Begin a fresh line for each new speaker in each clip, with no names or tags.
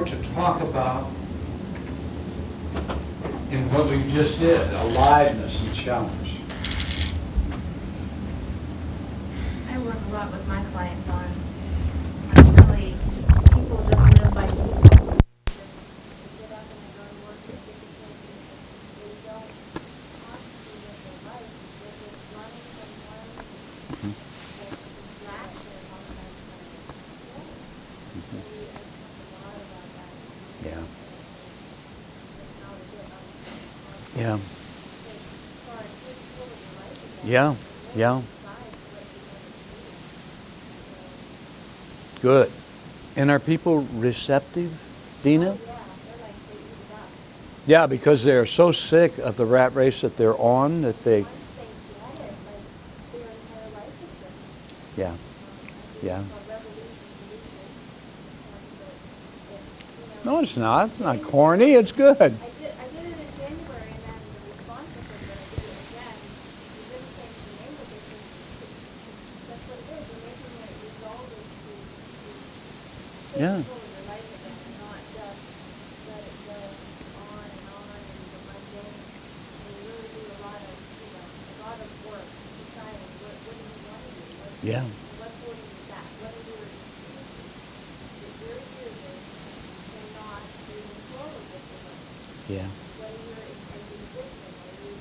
more to talk about in what we just did, aliveness and challenge?
I work a lot with my clients on really people just live by default. They get up and they go to work and they don't constantly live their life. They're just running from one distraction on the next one. So we talk a lot about that.
Yeah.
And how to get on
Yeah.
start taking over your life again.
Yeah. Yeah.
Decide what you want to do.
Good. And are people receptive, Dina?
Yeah, they're like, they eat it up.
Yeah, because they're so sick of the rat race that they're on that they.
Once they get it, like, their entire life is different.
Yeah. Yeah.
It's a revolution to lose it.
No, it's not. It's not corny. It's good.
I did it in January, and then the response was that I did it again. We didn't change the name of it, because that's what it is. We're making it resolve it to
Yeah.
take control of your life again, and not just let it go on and the mundane. And you really do a lot of work deciding what do you want to do?
Yeah.
What's holding you back? What are your excuses? Your excuses for not moving forward with your life?
Yeah.
What are your addiction? Are you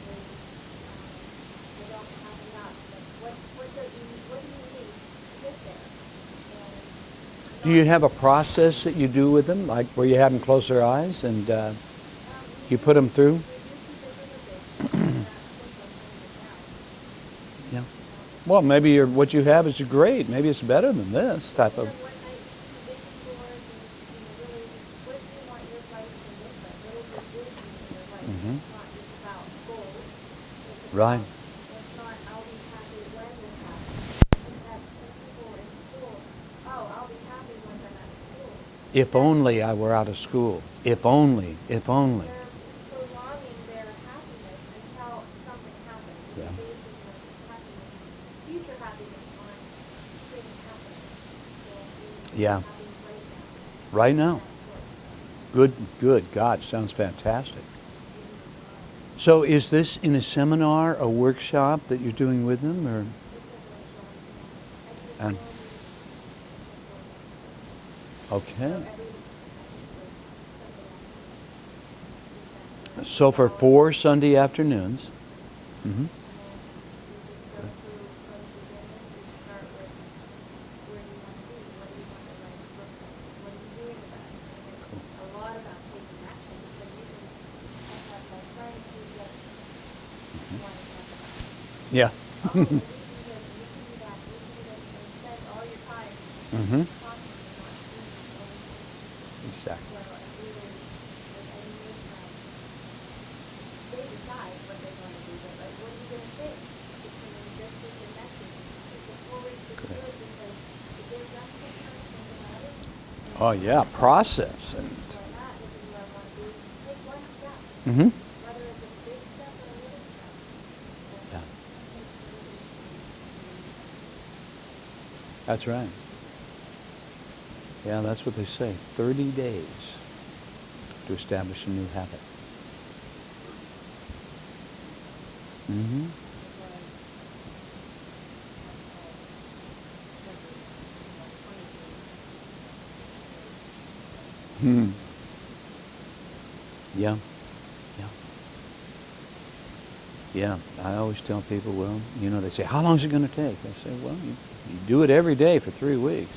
I don't have enough? Like, what do you need to get there?
Do you have a process that you do with them, like where you have them close their eyes and you put them through? Yeah. Well, maybe what you have is great. Maybe it's better than this type of. Mhm. Right.
It's not, I'll be happy when this happens. That people in school, I'll be happy when I'm out of school.
If only I were out of school. If only. If only.
They're prolonging their happiness until something happens.
Yeah.
They're basing their happiness, future happiness on things happening. So
Yeah.
happiness
Right now. Good. Good. God, sounds fantastic. So is this in a seminar, a workshop that you're doing with them, or? And, okay. So for 4 Sunday afternoons. Mm-hmm. Yeah. Mm-hmm. Exactly. Oh yeah, process and. Mm-hmm. Yeah. That's right. Yeah, that's what they say. 30 days to establish a new habit. Mm-hmm. Hmm. Yeah. Yeah. Yeah. I always tell people, well, they say, how long is it going to take? I say, well, you do it every day for 3 weeks.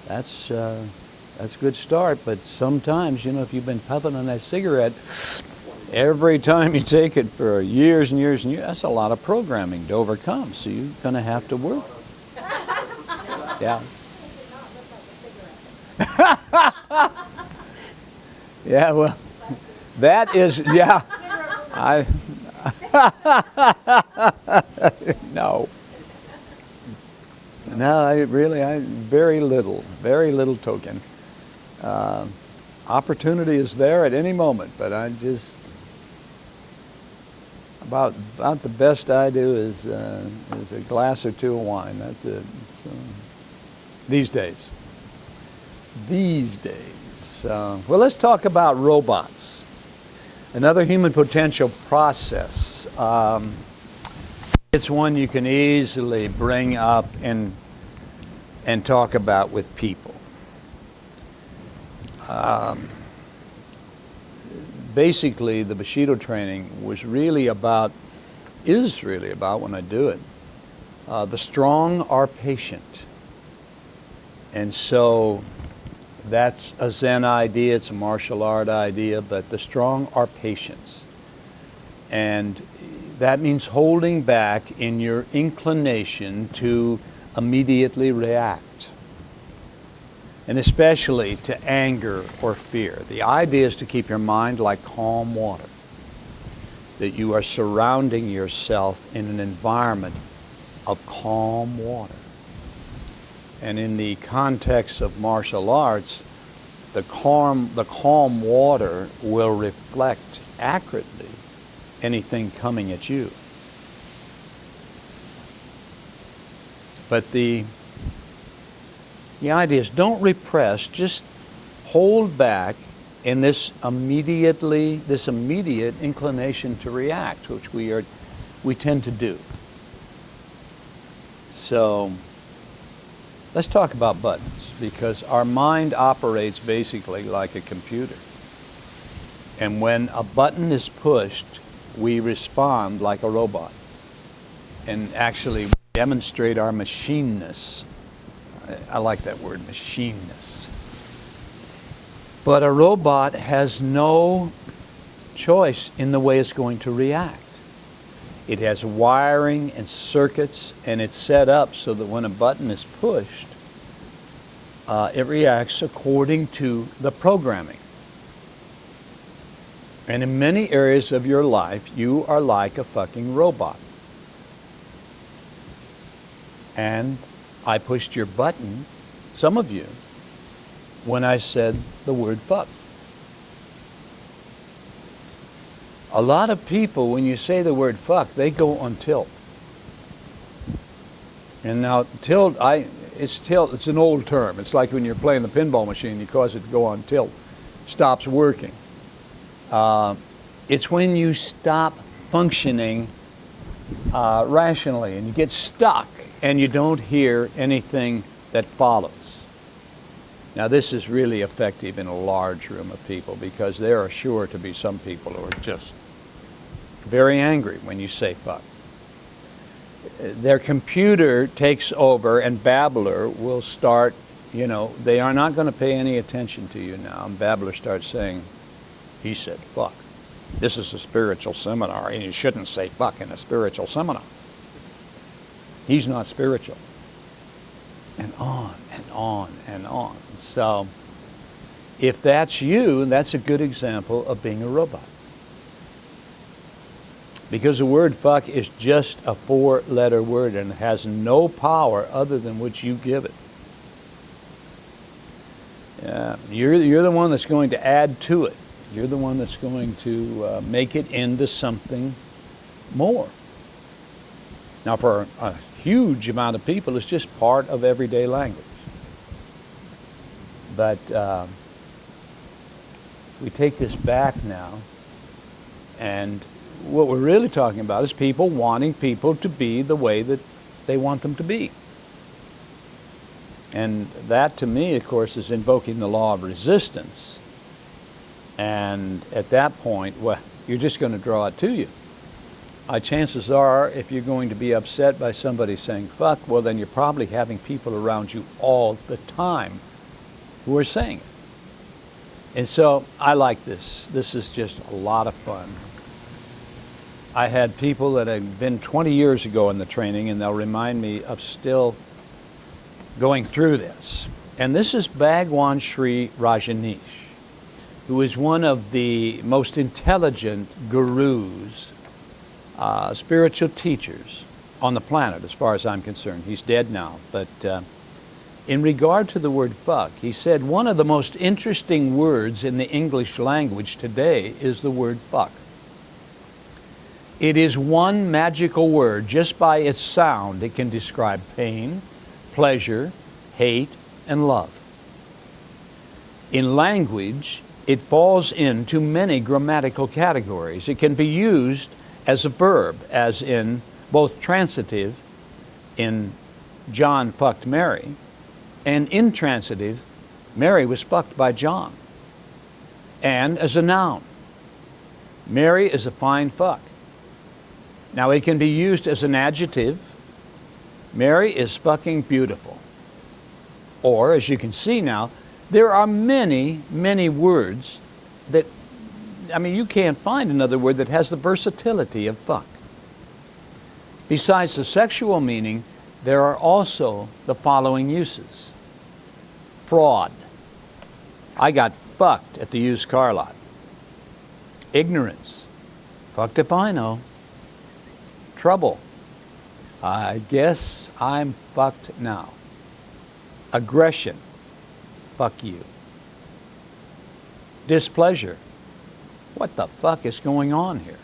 That's a good start, but sometimes, if you've been puffing on that cigarette every time you take it for years and years and years, that's a lot of programming to overcome, so you're going to have to work. Yeah. Yeah, well, that is, yeah. No. No, I very little token. Opportunity is there at any moment, but I just, about the best I do is a glass or 2 of wine. That's it. So, these days. So, well, let's talk about robots. Another human potential process. It's one you can easily bring up and talk about with people. Basically, the Bushido training is really about, when I do it, the strong are patient. And so that's a Zen idea, it's a martial art idea, but the strong are patient. And that means holding back in your inclination to immediately react, and especially to anger or fear. The idea is to keep your mind like calm water, that you are surrounding yourself in an environment of calm water. And in the context of martial arts, the calm water will reflect accurately anything coming at you. But the idea is don't repress, just hold back in this immediate inclination to react, which we tend to do. So let's talk about buttons, because our mind operates basically like a computer. And when a button is pushed, we respond like a robot. And actually demonstrate our machineness. I like that word, machineness. But a robot has no choice in the way it's going to react. It has wiring and circuits, and it's set up so that when a button is pushed, it reacts according to the programming. And in many areas of your life, you are like a fucking robot. And I pushed your button, some of you, when I said the word fuck. A lot of people, when you say the word fuck, they go on tilt. And now it's an old term. It's like when you're playing the pinball machine, you cause it to go on tilt. Stops working. It's when you stop functioning rationally and you get stuck and you don't hear anything that follows. Now this is really effective in a large room of people, because there are sure to be some people who are just very angry when you say fuck. Their computer takes over and Babbler will start, they are not going to pay any attention to you now. And Babbler starts saying, he said fuck. This is a spiritual seminar and you shouldn't say fuck in a spiritual seminar. He's not spiritual. And on and on and on. So if that's you, that's a good example of being a robot. Because the word fuck is just a 4-letter word and has no power other than what you give it. You're the one that's going to add to it. You're the one that's going to make it into something more. Now for a huge amount of people, it's just part of everyday language. But we take this back now, and what we're really talking about is people wanting people to be the way that they want them to be. And that, to me, of course, is invoking the law of resistance. And at that point, well, you're just going to draw it to you. Chances are, if you're going to be upset by somebody saying fuck, well, then you're probably having people around you all the time who are saying it. And so I like this. This is just a lot of fun. I had people that had been 20 years ago in the training, and they'll remind me of still going through this. And this is Bhagwan Sri Rajneesh, who is one of the most intelligent gurus, spiritual teachers on the planet, as far as I'm concerned. He's dead now. But in regard to the word fuck, he said one of the most interesting words in the English language today is the word fuck. It is one magical word. Just by its sound, it can describe pain, pleasure, hate, and love. In language, it falls into many grammatical categories. It can be used as a verb, as in both transitive, in John fucked Mary, and intransitive, Mary was fucked by John. And as a noun, Mary is a fine fuck. Now it can be used as an adjective, Mary is fucking beautiful. Or, as you can see now, there are many, many words that, I mean, you can't find another word that has the versatility of fuck. Besides the sexual meaning, there are also the following uses. Fraud. I got fucked at the used car lot. Ignorance. Fucked if I know. Trouble. I guess I'm fucked now. Aggression. Fuck you. Displeasure. What the fuck is going on here?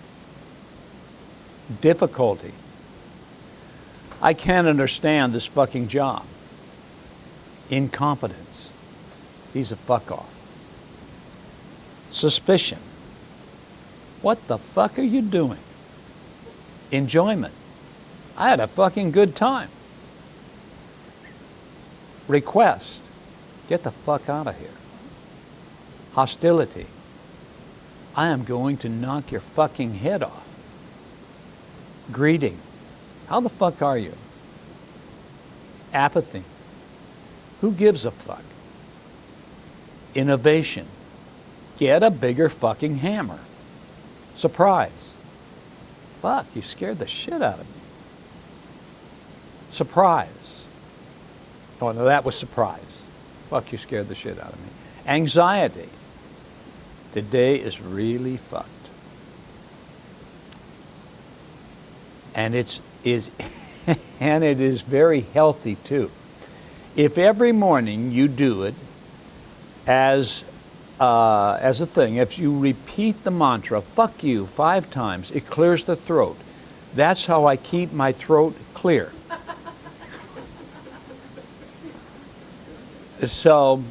Difficulty. I can't understand this fucking job. Incompetence. He's a fuck off. Suspicion. What the fuck are you doing? Enjoyment. I had a fucking good time. Request. Get the fuck out of here. Hostility. I am going to knock your fucking head off. Greeting. How the fuck are you? Apathy. Who gives a fuck? Innovation. Get a bigger fucking hammer. Surprise. Fuck, you scared the shit out of me. Surprise. Oh, no, that was surprise. Fuck, you scared the shit out of me. Anxiety. Today is really fucked. And it is very healthy too. If every morning you do it as a thing, if you repeat the mantra, fuck you, 5 times, it clears the throat. That's how I keep my throat clear. So,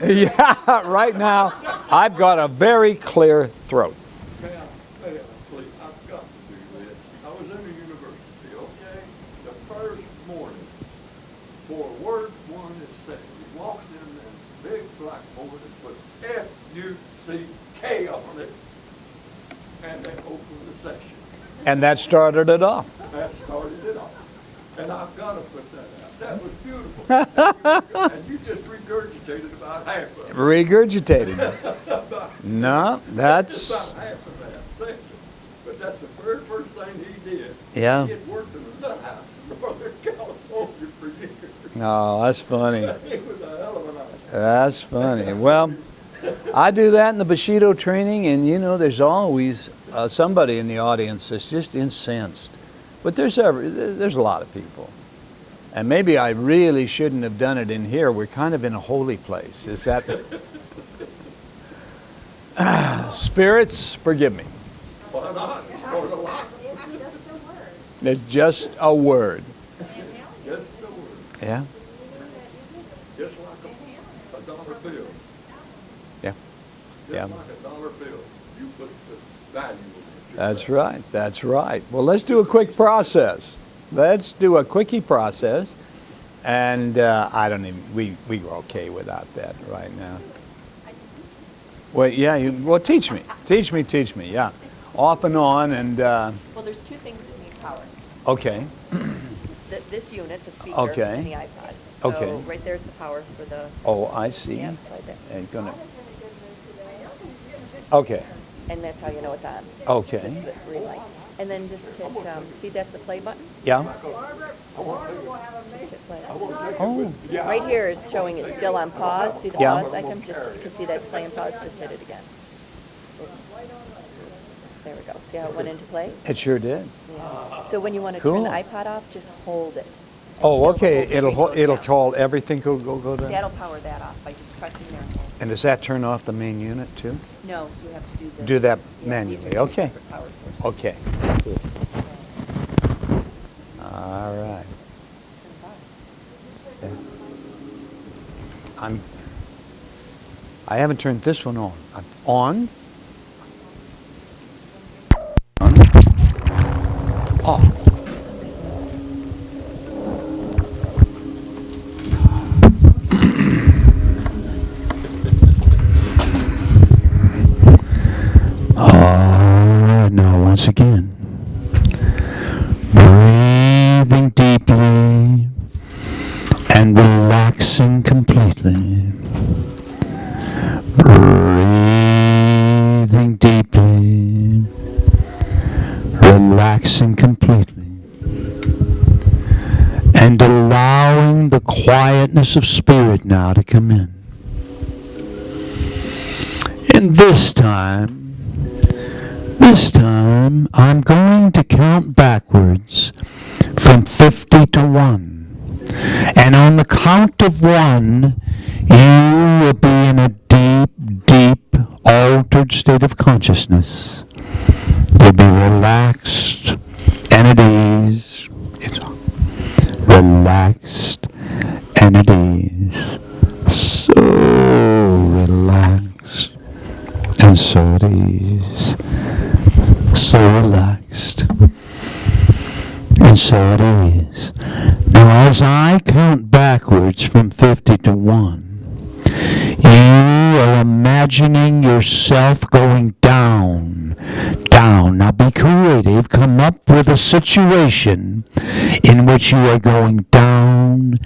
yeah, right now, I've got a very clear throat.
Please, I've got to do this. I was in a university, okay? The first morning, for word one is said, he walks in there, big blackboard and puts F-U-C-K on it, and they open the session.
And that started it off.
That started it off. And I've got to put that out. That was beautiful. And you just regurgitated about half of it.
Regurgitated. No, that's...
About half of that section. But that's the very first thing he did.
Yeah.
He had worked in a nut house in Northern California for years.
Oh, that's funny.
He was a hell of an artist.
That's funny. Well, I do that in the Bushido training, and you know, there's always somebody in the audience that's just incensed. But there's a lot of people. And maybe I really shouldn't have done it in here. We're kind of in a holy place. Is that... Spirits, forgive me.
Why not? For the lot.
It's just a word.
Just the word.
Yeah?
Just like a dollar bill.
Yeah.
Just
Yeah.
like a dollar bill. You put the value in it.
That's right. That's right. Well, let's do a quick process. Let's do a quickie process. And I don't even, we are okay without that right now. Well, yeah, well, teach me, yeah. Off and on, and,
Well, there's 2 things that need power.
okay,
This unit, the speaker,
Okay.
and the iPod.
Okay.
So right there's the power for the,
oh, I see.
yeah, slide there.
And gonna, okay,
And that's how you know it's on.
okay,
The green light. And then just hit, see that's the play button?
yeah,
Just hit play.
oh,
Right here is showing it's still on pause. See the
Yeah.
pause icon? Just to see that's playing pause, just hit it again. Oops. There we go. See how it went into play?
it sure did.
Yeah. So when you want to
Cool.
turn the iPod off, just hold it.
Oh,
until the
okay,
whole screen goes
it'll
down.
call everything go down?
That'll power that off by just pressing there and holding.
And does that turn off the main unit too?
No, you have to do the...
Do that
yeah,
manually,
these are two
okay.
separate power sources.
Okay. All right. I haven't turned this one on. On? Off. Now once again, breathing deeply and relaxing completely. Breathing deeply, relaxing completely, and allowing the quietness of spirit now to come in. And this time, I'm going to count backwards from 50 to 1. And on the count of 1, you will be in a deep, deep, altered state of consciousness. You'll be relaxed and at ease. It's relaxed and at ease. So relaxed and so at ease. So relaxed and so at ease. Now as I count backwards from 50 to 1, you are imagining yourself going down, down. Now be creative. Come up with a situation in which you are going down,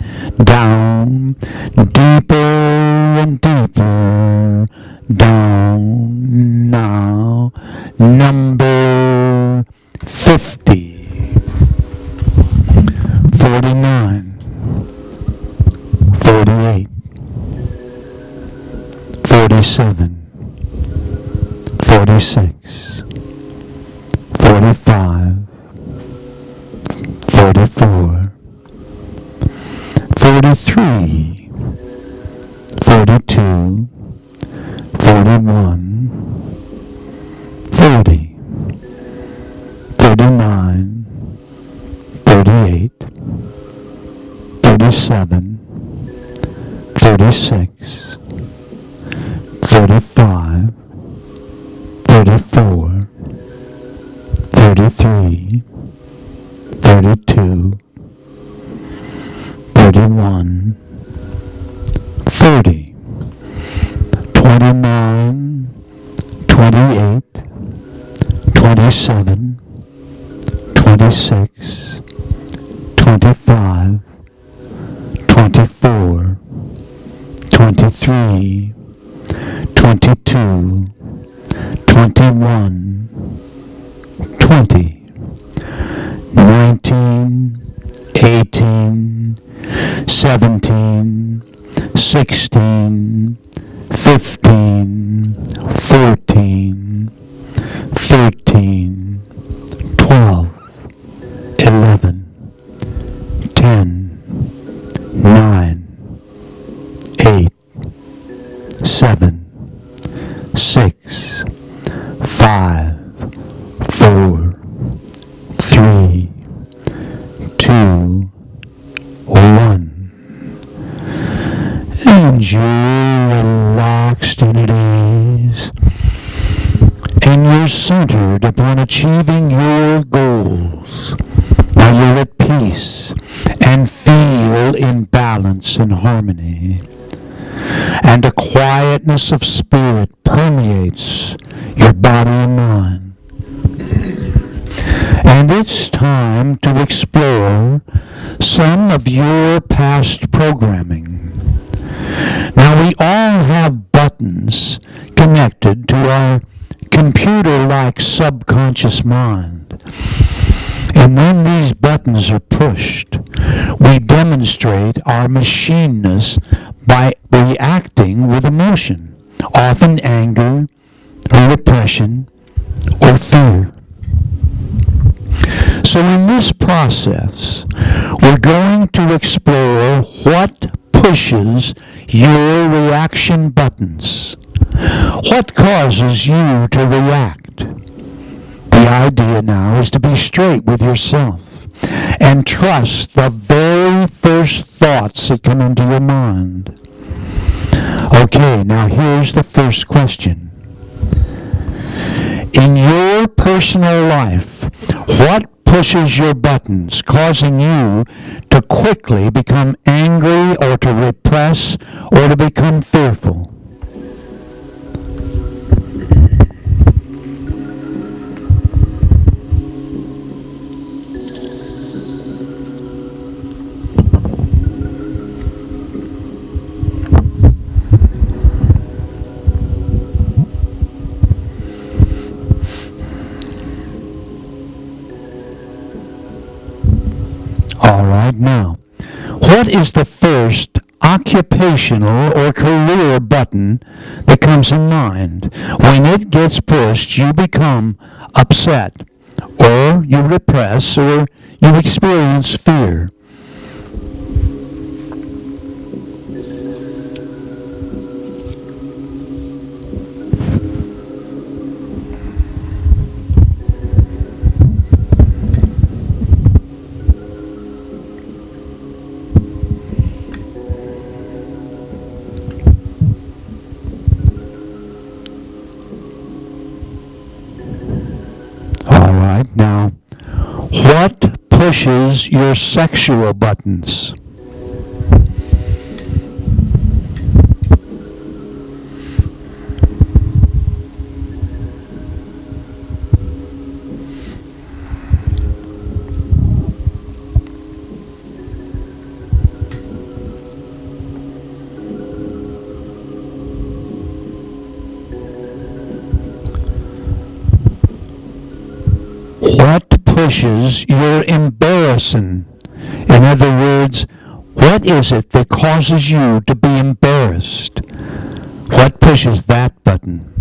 down, deeper and deeper, down. Now, number 50, 49, 48, 47, 46, 45, 44, 43, 42, 41, 40, 39, 38, 37, 36, 35, 34, 33, 32, 31, 30, 29, 28, 27, 26, 25, 24, 23, 22, 21, 20, 19, 18, 17, 16, 15, 14, 13, 12, 11, 10, 9, 8, 7, 6, 5, 4, 3, 2, 1. And you're relaxed and at ease. And you're centered upon achieving your goals. Now you're at peace and feel in balance and harmony. And a quietness of spirit permeates your body and mind. And it's time to explore some of your past programming. Now we all have buttons connected to our computer-like subconscious mind. And when these buttons are pushed, we demonstrate our machineness by reacting with emotion, often anger, or repression, or fear. So in this process, we're going to explore what pushes your reaction buttons. What causes you to react? The idea now is to be straight with yourself and trust the very first thoughts that come into your mind.
Okay, now here's the first question. In your personal life, what pushes your buttons, causing you to quickly become angry or to repress or to become fearful? All right, now, what is the first occupational or career button that comes in mind? When it gets pushed, you become upset, or you repress, or you experience fear. All right, now, what pushes your sexual buttons? What pushes your embarrassing? In other words, what is it that causes you to be embarrassed? What pushes that button?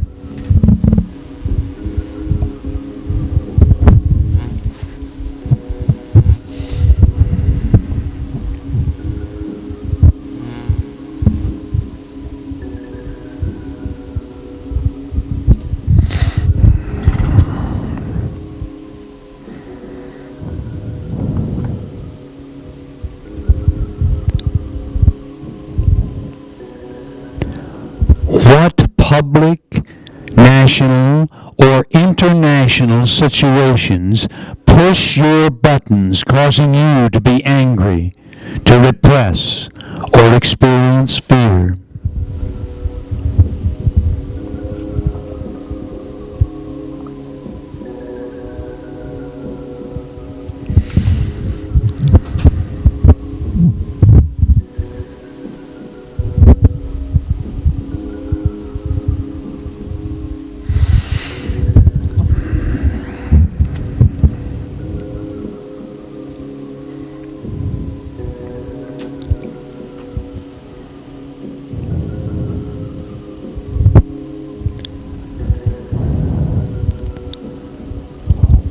What public, national, or international situations push your buttons, causing you to be angry, to repress, or experience fear?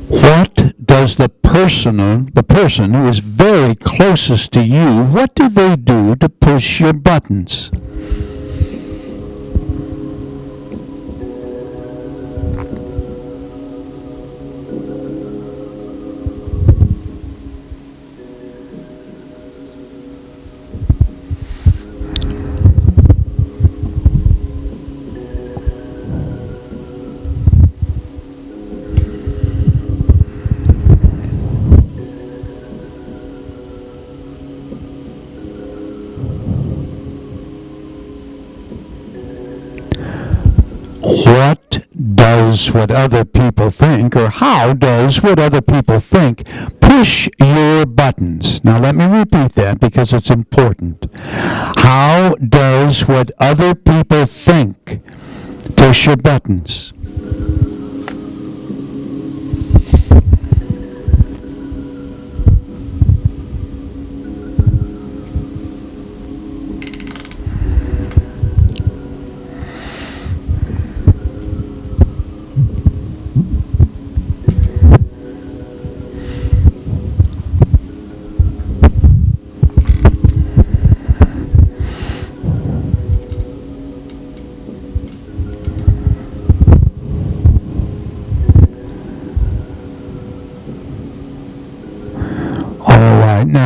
What does the person who is very closest to you, what do they do to push your buttons? What does what other people think, or how does what other people think push your buttons? Now let me repeat that because it's important. How does what other people think push your buttons?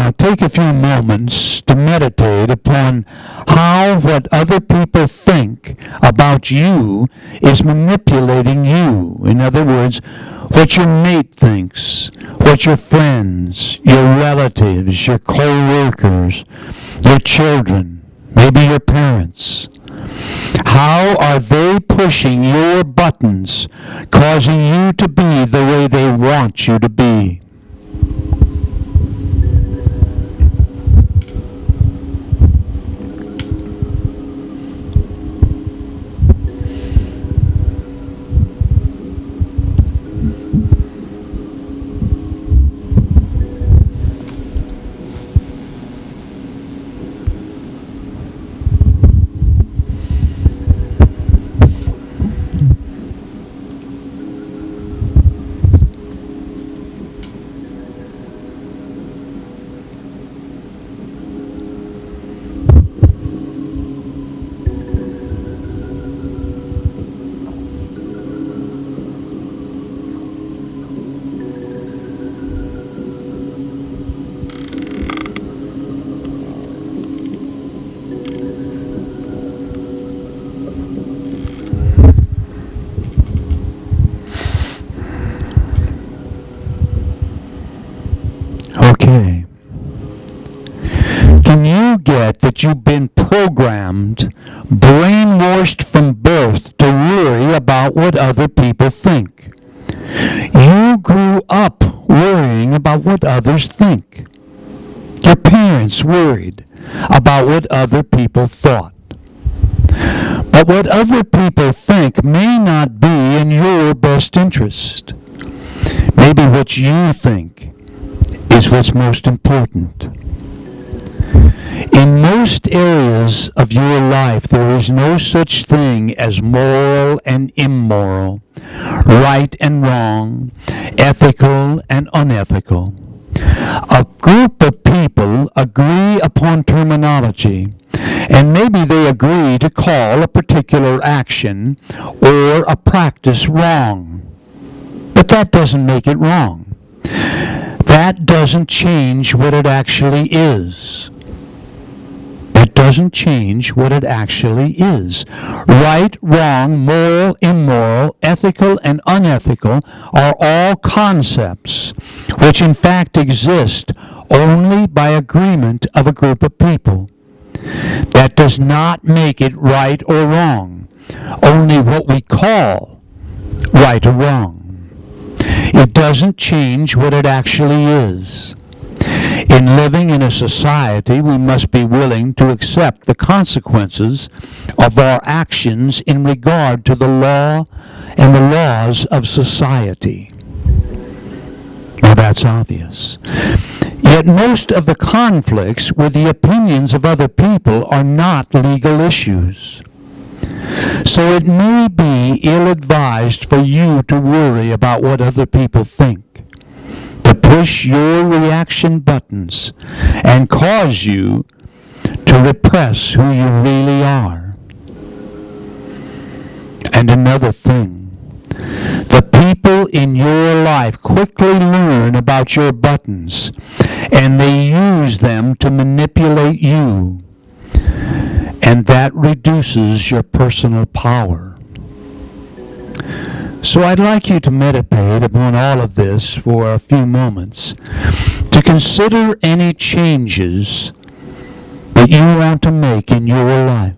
Now, take a few moments to meditate upon how what other people think about you is manipulating you. In other words, what your mate thinks, what your friends, your relatives, your co-workers, your children, maybe your parents. How are they pushing your buttons, causing you to be the way they want you to be? Okay. Can you get that you've been programmed, brainwashed from birth to worry about what other people think? You grew up worrying about what others think. Your parents worried about what other people thought. But what other people think may not be in your best interest. Maybe what you think is what's most important. In most areas of your life, there is no such thing as moral and immoral, right and wrong, ethical and unethical. A group of people agree upon terminology, and maybe they agree to call a particular action or a practice wrong. But that doesn't make it wrong. That doesn't change what it actually is. It doesn't change what it actually is. Right, wrong, moral, immoral, ethical, and unethical are all concepts which in fact exist only by agreement of a group of people. That does not make it right or wrong, only what we call right or wrong. It doesn't change what it actually is. In living in a society, we must be willing to accept the consequences of our actions in regard to the law and the laws of society. Well, that's obvious. Yet most of the conflicts with the opinions of other people are not legal issues. So it may be ill-advised for you to worry about what other people think, to push your reaction buttons and cause you to repress who you really are. And another thing, the people in your life quickly learn about your buttons, and they use them to manipulate you. And that reduces your personal power. So I'd like you to meditate upon all of this for a few moments, to consider any changes that you want to make in your life.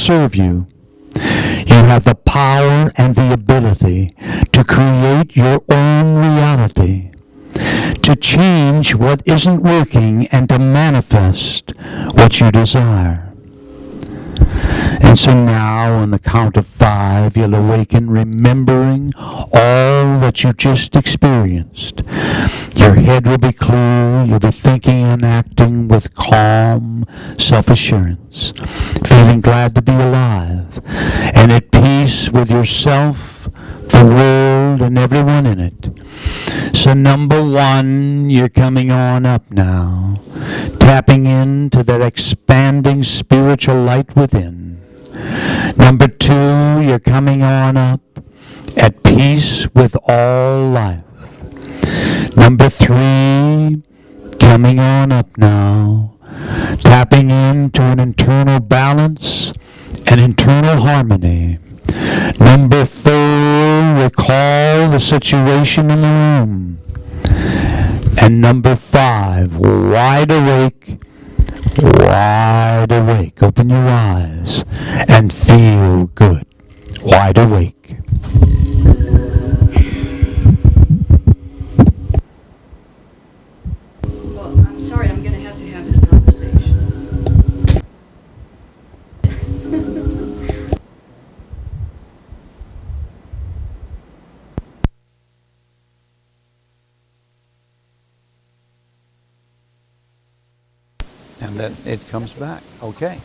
serve you. You have the power and the ability to create your own reality, to change what isn't working and to manifest what you desire. And so now, on the count of 5, you'll awaken remembering all that you just experienced. Your head will be clear. You'll be thinking and acting with calm self-assurance, feeling glad to be alive and at peace with yourself, the world, and everyone in it. So number 1, you're coming on up now, tapping into that expanding spiritual light within. Number 2, you're coming on up at peace with all life. Number 3, coming on up now, tapping into an internal balance and internal harmony. Number 4, recall the situation in the room. And number 5, wide awake. Wide awake. Open your eyes and feel good. Wide awake.
Well, I'm sorry, I'm going to have this conversation.
And then it comes back. Okay.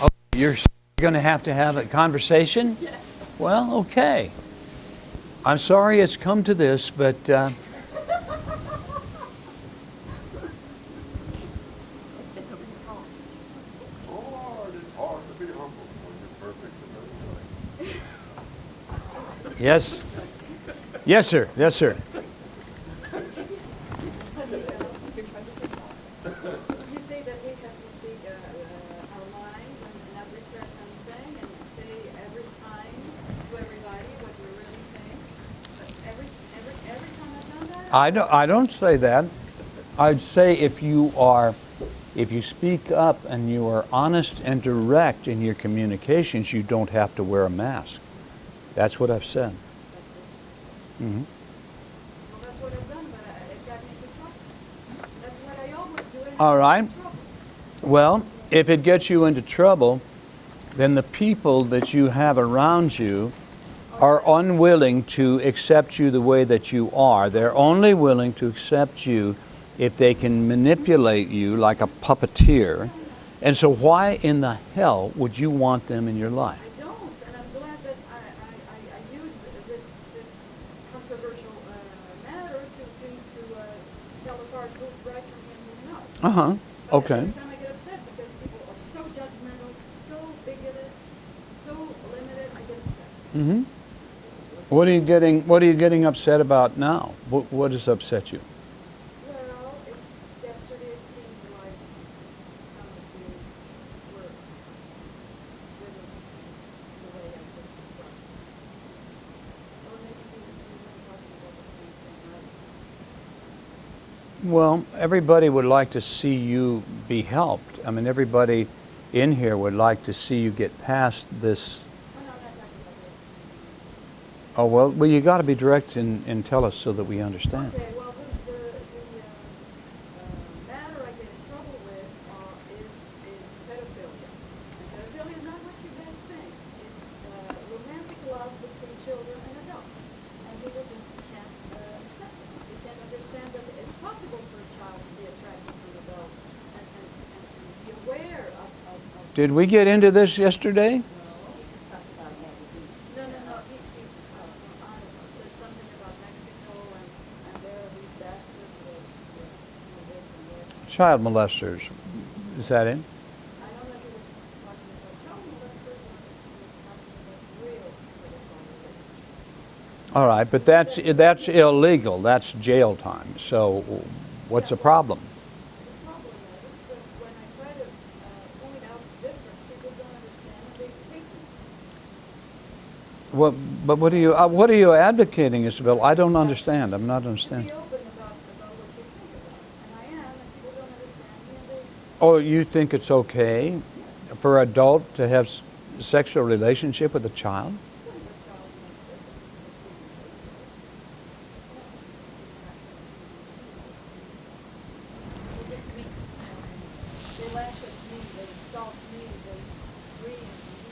Oh, you're going to have a conversation?
Yes.
Well, okay. I'm sorry it's come to this, but
It's okay.
Lord, it's hard to be humble when you're perfect in every way.
yes. Yes, sir. Yes, sir.
You say that we have to speak our minds and not repress anything and say every time to everybody what we're really saying. But every time I've done that.
I don't say that. I'd say if you speak up and you are honest and direct in your communications, you don't have to wear a mask. That's what I've said. Mm-hmm.
Well, that's what I've done, but it got me into trouble. That's what I always do. It
All right.
gets me in trouble.
Well, if it gets you into trouble, then the people that you have around you are unwilling to accept you the way that you are. They're only willing to accept you if they can manipulate you like a puppeteer. And so why in the hell would you want them in your life?
I don't, and I'm glad that I used this controversial matter to tell the card who's right from him who's not.
Uh-huh.
But
Okay.
every time I get upset because people are so judgmental, so bigoted, so limited, I get upset.
Mm-hmm. What are you getting upset about now? What has upset you?
Well, yesterday it seemed like some of you were living the way I just described. Or maybe you weren't talking about the same thing, right?
Well, everybody would like to see you be helped. I mean, everybody in here would like to see you get past this.
Oh, no, I'm not talking about this.
Oh, well, you got to be direct and tell us so that we understand.
Okay, well, the matter I get in trouble with is pedophilia. And pedophilia is not what you guys think. It's romantic love between children and adults. And people just can't accept it. They can't understand that it's possible for a child to be attracted to an adult and be aware of
Did we get into this yesterday?
No, he said something about Mexico and there these bastards with this and that.
Child molesters. Is that it?
I know that he was talking about child molesters, and he was talking about real pedophiles.
All right, but that's illegal. That's jail time. So what's the problem?
The problem is that when I try to point out the difference, people don't understand and they hate me.
But what are you advocating, Isabel? I don't understand. I'm not
To
understanding.
be open about what you think about. And I am, and people don't understand me and they
Oh, you think it's okay for an adult to have sexual relationship with a child?
They lash at me, they insult me, they scream at me.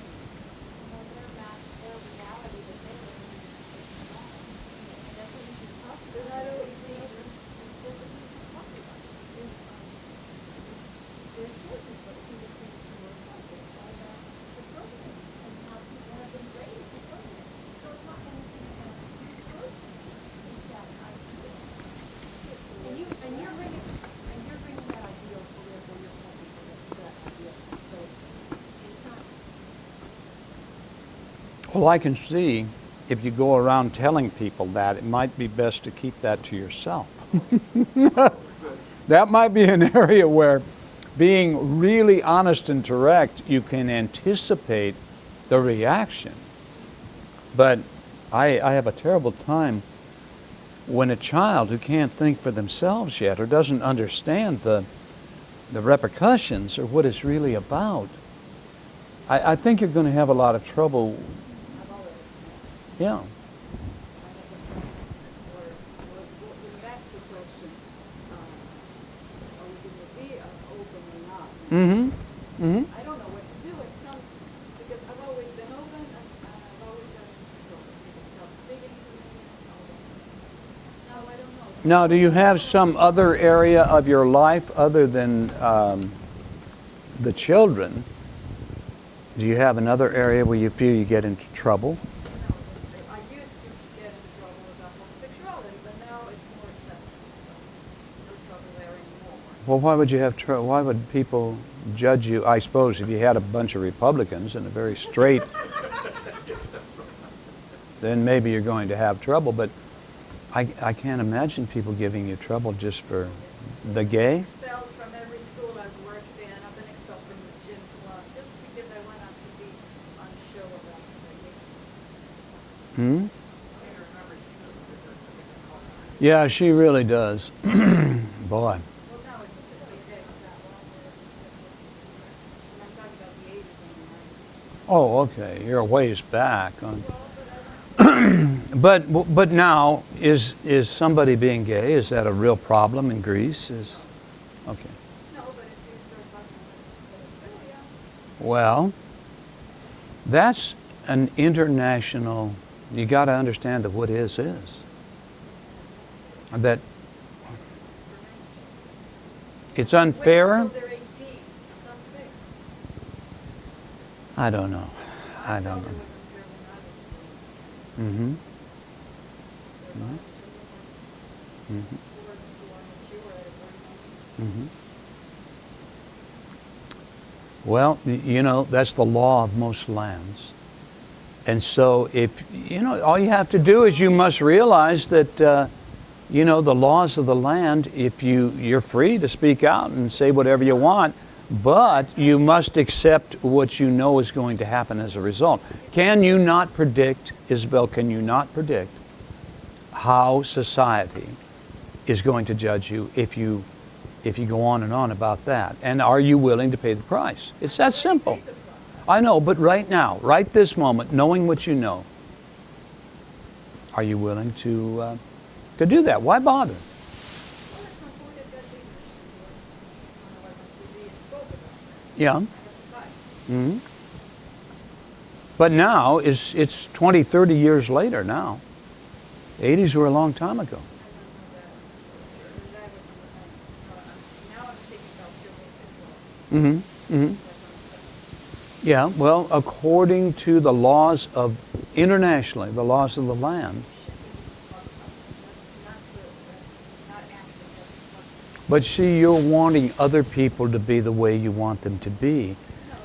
Well, they're not their reality that they live in is wrong. And that's what you should talk about.
They're not always being,
That's what you should talk about.
there's choices, but who the things who are choices are the program
And how people have been raised because of it. So it's not anything about you personally. It's that idea. And you're bringing that ideal career for your company for that idea. So it's not.
Well, I can see if you go around telling people that, it might be best to keep that to yourself. That might be an area where being really honest and direct, you can anticipate the reaction. But I have a terrible time when a child who can't think for themselves yet or doesn't understand the repercussions or what it's really about. I think you're going to have a lot of trouble. Yeah.
when you ask the question, are we going to be open or not?
Mm-hmm. Mm-hmm.
I don't know what to do at some, because I've always been open and I've always done so people stop speaking to me and all that. Now I don't know.
Now, do you have some other area of your life other than the children? Do you have another area where you feel you get into trouble?
I used to get in trouble about homosexuality, but now it's more accepted. So no trouble there anymore.
Well, why would you have trouble? Why would people judge you? I suppose if you had a bunch of Republicans and a very straight, then maybe you're going to have trouble. But I can't imagine people giving you trouble just for the gay.
Expelled from every school I've worked in. I've been expelled from the gym club just because I went on TV on a show about
Hmm? Yeah, she really does. Boy.
well, now it's okay. And I'm talking about the 80s and
Oh, okay. You're a ways back. But now, is somebody being gay? Is that a real problem in Greece? Okay.
no, but if you start talking about pedophilia,
Well, that's an international. You got to understand that what is. That it's unfair.
wait until they're 18. It's unfair.
I don't know. I don't
felt it
know.
was unfair when I was growing up.
Mm-hmm.
There are
Mm-hmm.
children who are mature at a young age.
Mm-hmm. Well, you know, that's the law of most lands. And so if, you know, all you have to do is you must realize that, you know, the laws of the land, if you're free to speak out and say whatever you want, but you must accept what you know is going to happen as a result. Can you not predict, Isabel, can you not predict how society is going to judge you if you go on and on about that? And are you willing to pay the price? It's that simple. I know, but right now, right this moment, knowing what you know, are you willing to do that? Why bother?
Well, at some point it got dangerous when I was on TV and spoke about that.
Yeah.
I had to fight.
Hmm. But now, it's 20, 30 years later now. The 80s were a long time ago.
Now I'm speaking about children sexual.
Mm-hmm. Mm-hmm. Yeah, well, according to the laws of, internationally, the laws of the land. But see, you're wanting other people to be the way you want them to be.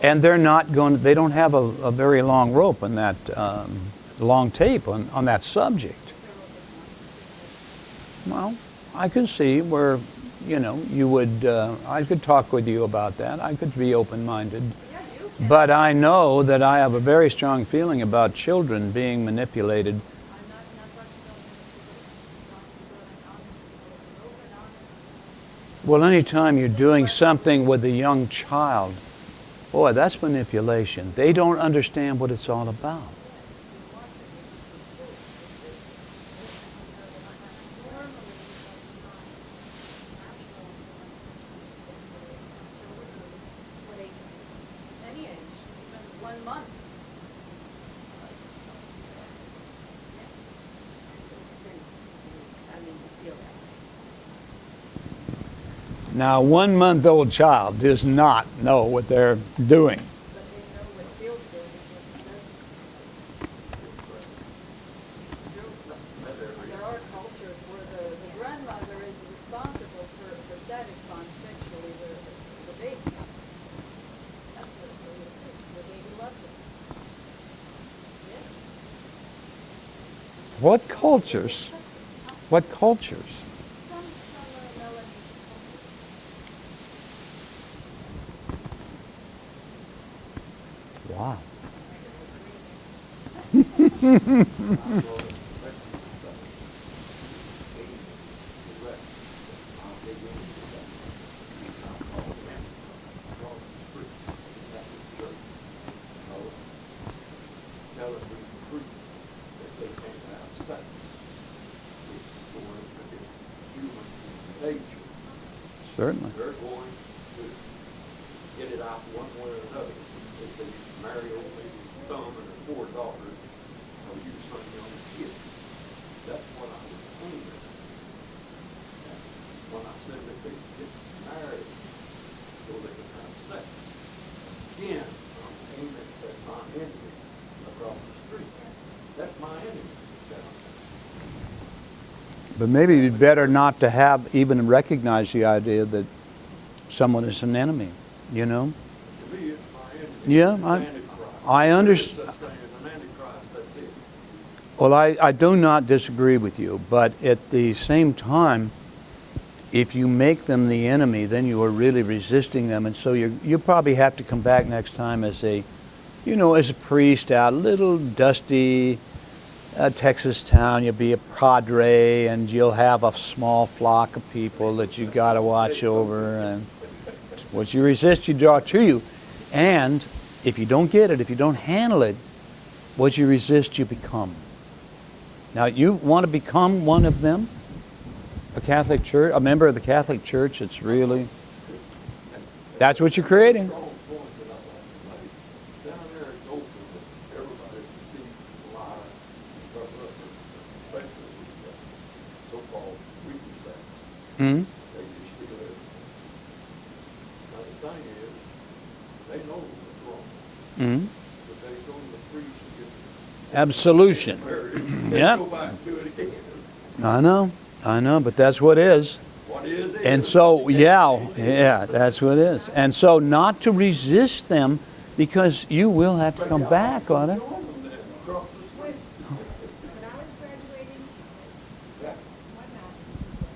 And they're not going, they don't have a very long rope on that, long tape on that subject. Well, I can see where, you know, you would, I could talk with you about that. I could be open-minded. But I know that I have a very strong feeling about children being manipulated. Well, anytime you're doing something with a young child, boy, that's manipulation. They don't understand what it's all about.
Any age, even 1 month.
I mean, you feel that.
Now, a 1-month-old child does not know what they're doing.
But they know what feels good and what doesn't. There are cultures where the grandmother is responsible for satisfying sexually the baby. That's what it really is. The baby loves it. Yes.
What cultures? What cultures?
Some Melanesian cultures.
Wow. Certainly.
They're going to get it out one way or another. If they marry old lady thumb and her 4 daughters, or you son young kids. That's what I was aiming at. When I said that they get married so they can have sex. Again, I'm aiming at my enemy across the street. That's my enemy down there.
But maybe it'd be better not to have even recognize the idea that someone is an enemy, you know?
To me, it's my enemy.
Yeah,
It's Antichrist.
I understand.
There's such thing as an Antichrist, that's it.
Well, I do not disagree with you, but at the same time, if you make them the enemy, then you are really resisting them, and so you probably have to come back next time as a, you know, as a priest out, a little dusty Texas town. You'll be a padre, and you'll have a small flock of people that you got to watch over, and what you resist, you draw to you, and if you don't get it, if you don't handle it, what you resist, you become. Now, you want to become one of them? A Catholic church, a member of the Catholic Church, it's really, that's what you're creating.
Strong point that I want to make. Down there it's open, but everybody sees lies and cover up, especially with the so-called freaky sex.
Hmm?
They just feel it. Now the thing is, they know what's wrong,
Hmm?
but they go to the priest and get
Absolution.
married.
Yep.
Go back and do it again.
I know, but that's what is.
What is it?
And so, yeah, that's what it is. And so not to resist them, because you will have to come back on it.
Join them then, across the street.
When I was graduating,
Yeah.
my master's in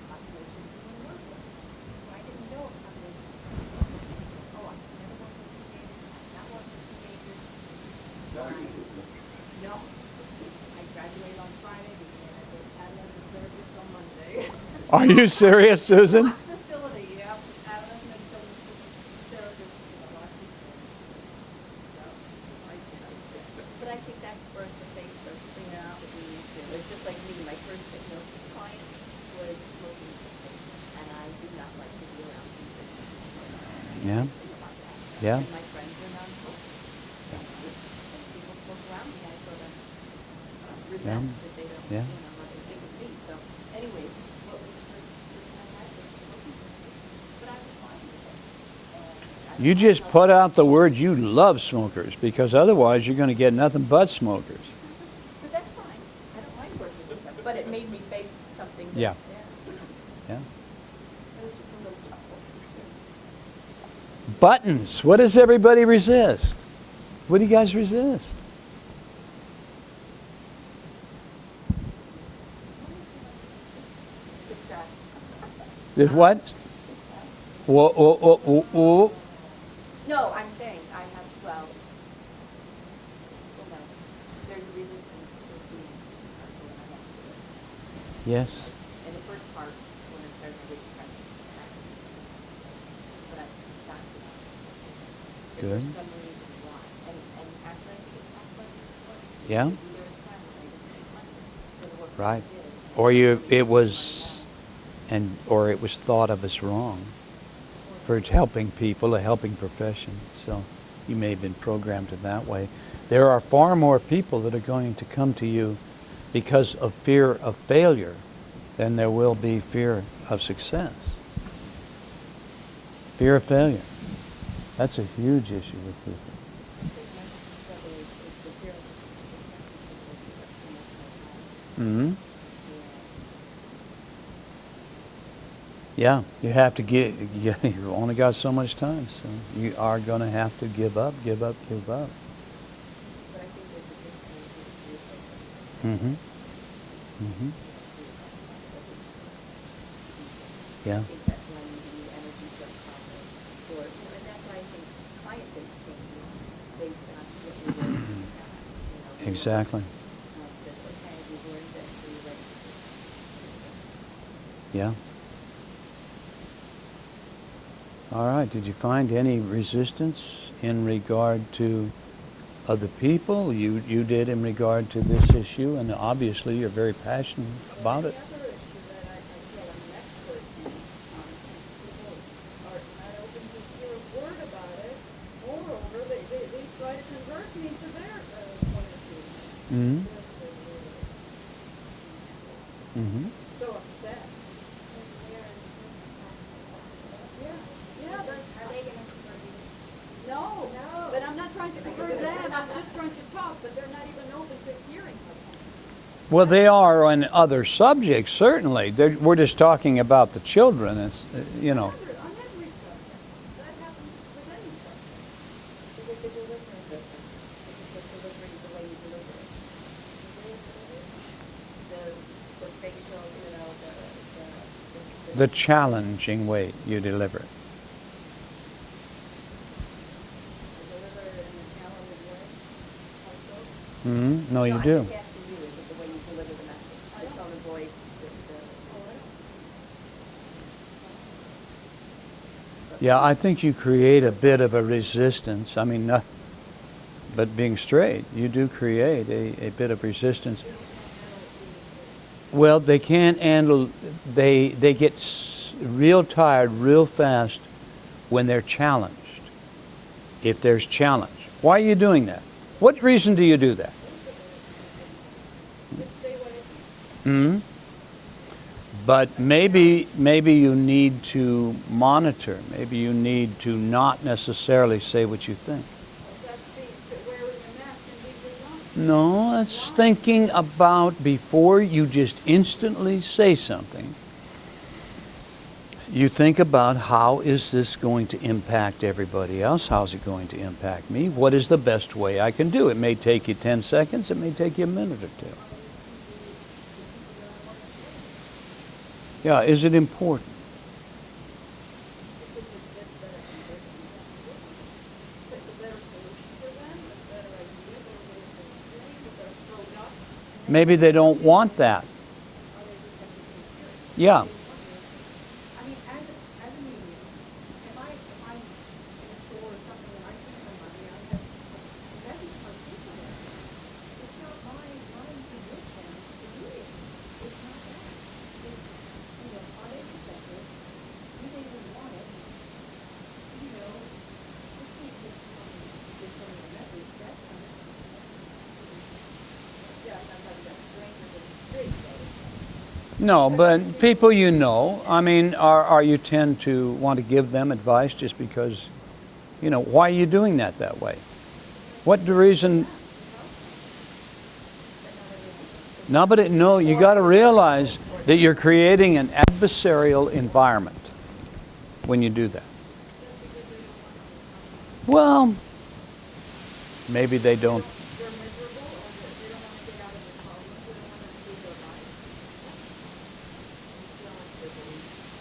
population human work with. So I didn't know population. Oh, I never worked with teenagers, not worked with teenagers. No. I graduated on Friday, and I did Adventist service on Monday.
Are you serious, Susan?
Lost facility, yeah, Adventist service, lost facility.
But I think that's first the face, first thing out with me too. It's just like me, my first hypnosis client was smoking cigarettes, and I do not like to be around people.
Yeah.
Think about that.
Yeah.
And my friends are non-smokers. And people smoke around me, I sort of resent that they don't,
Yeah.
what they think of me. So anyways, what was the first person I had was smoking cigarettes. But I was fine with it. And I
You just put out the word you love smokers, because otherwise you're going to get nothing but smokers.
But that's fine. I don't mind working with them. But it made me face something that,
Yeah. Yeah.
It was just a little chuckle.
Buttons. What does everybody resist? What do you guys resist?
Success.
There's what? Whoa, whoa, whoa, whoa, whoa.
No, I'm saying I have, well, no, there's a resistance to being successful and I have to do it.
Yes.
And the first part, when it starts to get kind talked about it.
Good.
For some reason why. And actually, I think it's not like what.
Yeah.
There was time when I didn't make money for the work
Right.
that I did.
Or it was thought of as wrong for helping people, a helping profession. So you may have been programmed in that way. There are far more people that are going to come to you because of fear of failure than there will be fear of success. Fear of failure. That's a huge issue with people. Mm-hmm. Yeah, you have to get, you've only got so much time, so you are going to have to give up, give up, give up.
But I think there's a difference in
Mm-hmm. Mm-hmm. Yeah.
I think that's why you need energy self-confidence for, and that's why I think client base changes based on what you're learning in the past. You know,
Exactly.
says, okay, we've learned this, are you ready for this?
Yeah. All right. Did you find any resistance in regard to other people? You did in regard to this issue, and obviously you're very passionate about it.
The other issue that I feel I'm an expert in, and people are not open to hear a word about it. Moreover, they try to convert me to their point of view.
Mm-hmm.
They're
Mm-hmm.
so upset. Yeah, but
Are they gonna convert you?
no, but I'm not trying to convert them, I'm just trying to talk, but they're not even open to hearing something.
Well, they are on other subjects, certainly. We're just talking about the children. It's, you know.
On every subject, that happens with any subject.
Because the delivery is different. Because the delivery is the way you deliver it. The facial, you know,
The challenging way you deliver it.
Deliver in a challenging way, also.
Mm-hmm. No, you
I
do.
think asking you is the way you deliver the message. The tone of voice,
Yeah, I think you create a bit of a resistance. I mean, not, but being straight, you do create a bit of resistance. Well, they can't handle, they get real tired real fast when they're challenged. If there's challenge. Why are you doing that? What reason do you do that? Hmm? But maybe you need to monitor. Maybe you need to not necessarily say what you think.
That's wearing a mask and being dishonest.
No, that's thinking about before you just instantly say something. You think about how is this going to impact everybody else? How's it going to impact me? What is the best way I can do? It may take you 10 seconds. It may take you a minute or two. Yeah, is it important? Maybe they don't want that. Yeah.
I mean, as a medium, if I'm in a store or something and I see somebody, I have a message from people there. It's not my position to do it. It's not that. It's, you know, are they receptive? Do they even want it? You know, just can't just come and give someone a message. That's not it. Yeah, I'm not talking about strangers in the street, though.
No, but people you know, I mean, are you tend to want to give them advice just because, you know, why are you doing that way? What the reason? No, but no, you got to realize that you're creating an adversarial environment when you do that. Well, maybe they don't.
They're miserable, or they don't want to get out of the problem, they don't want to do their life.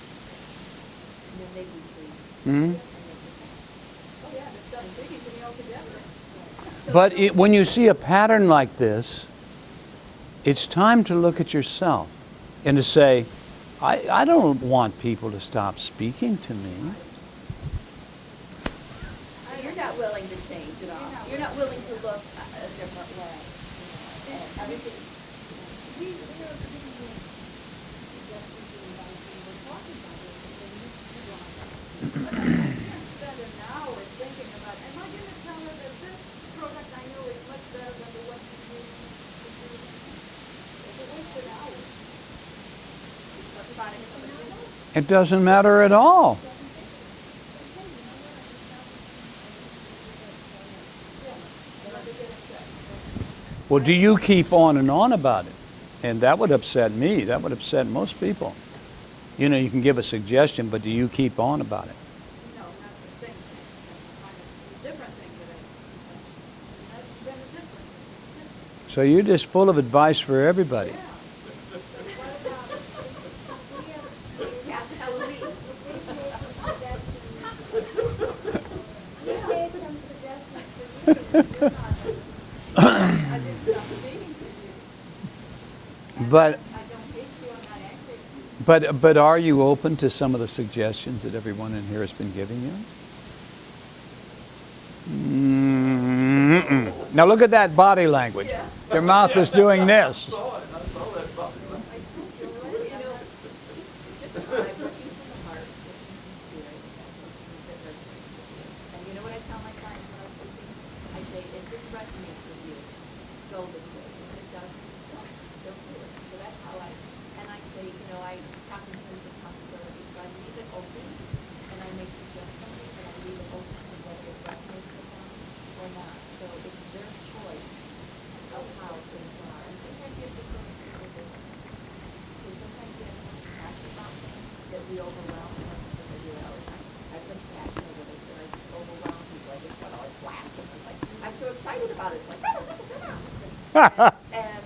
And then they retreat.
Hmm?
Oh, yeah, they're done speaking to me altogether.
But when you see a pattern like this, it's time to look at yourself and to say, I don't want people to stop speaking to me.
willing to change at all. You're not willing to look a different way. And everything.
We are giving you suggestions and advice, and we're talking about it, and then you go on that.
But I can't spend an hour thinking about, am I going to tell her that this product I know is much better than the one she's using? It's a wasted hour.
What product somebody uses.
It doesn't matter at all. Well, do you keep on and on about it? And that would upset me. That would upset most people. You know, you can give a suggestion, but do you keep on about it?
No, not the same thing. It's a different thing that I, that's been a difference.
So you're just full of advice for everybody.
Yeah.
Past Halloween.
We gave some suggestions for you, and you're not.
I didn't stop speaking to you. And
But
I don't hate you, I'm not angry at you.
but are you open to some of the suggestions that everyone in here has been giving you? Mm-mm. Now look at that body language. Their mouth is doing this.
I saw that body language.
You know, just try working from the heart, working from the spirit, that's what things that resonates with you. And you know what I tell my clients when I'm speaking? I say, if this resonates with you, go this way. If it doesn't, don't do it. So that's how and I say, you know, I talk in terms of possibilities, so I leave it open, and I make suggestions, and I leave it open to whether it resonates with them or not. So it's their choice of how things are. And sometimes you have to go through the different. Because sometimes we have such passion about things that we overwhelm them. Because I do it all the time. I have such passion over this that I just overwhelm people. I just want to like blast them. It's like, I'm so excited about it. It's like, and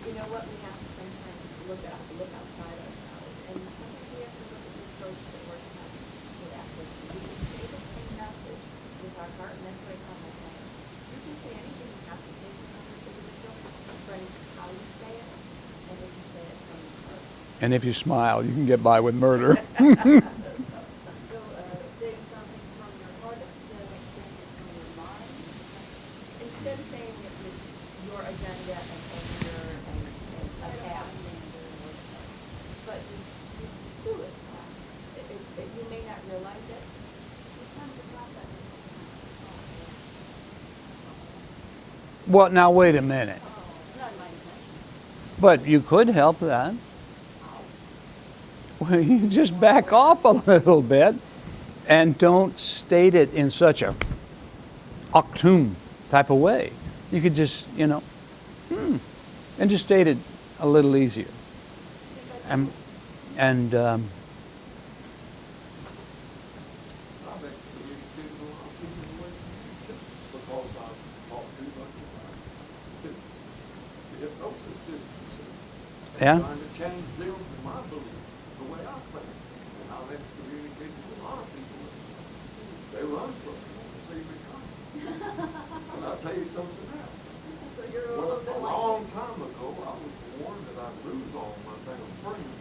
you know what? We have to sometimes look outside ourselves. And sometimes we have to look at the approach that works best for that person. We can say the same message with our heart, and that's what I tell my clients. You can say anything, you have to take it from this individual, from how you say it, and if you say it from your heart.
And if you smile, you can get by with murder.
So, saying something from your heart instead of saying it from your mind.
Instead of saying it with your agenda and anger and attack, but you do it. You may not realize it.
Sometimes it's not that.
Well, now wait a minute.
Not my intention.
But you could help that. Well, you just back off a little bit and don't state it in such a octum type of way. You could just, you know, and just state it a little easier. And
I've excommunicated a lot of people away just because I've talked too much about it. The hypnosis business.
Yeah.
Trying to change them to my belief, the way I think. And I've excommunicated a lot of people. They run from me when they see me coming. And I'll tell you something else.
So you're a
Well,
little bit
a
like.
long time ago, I was warned that I'd lose all my damn friends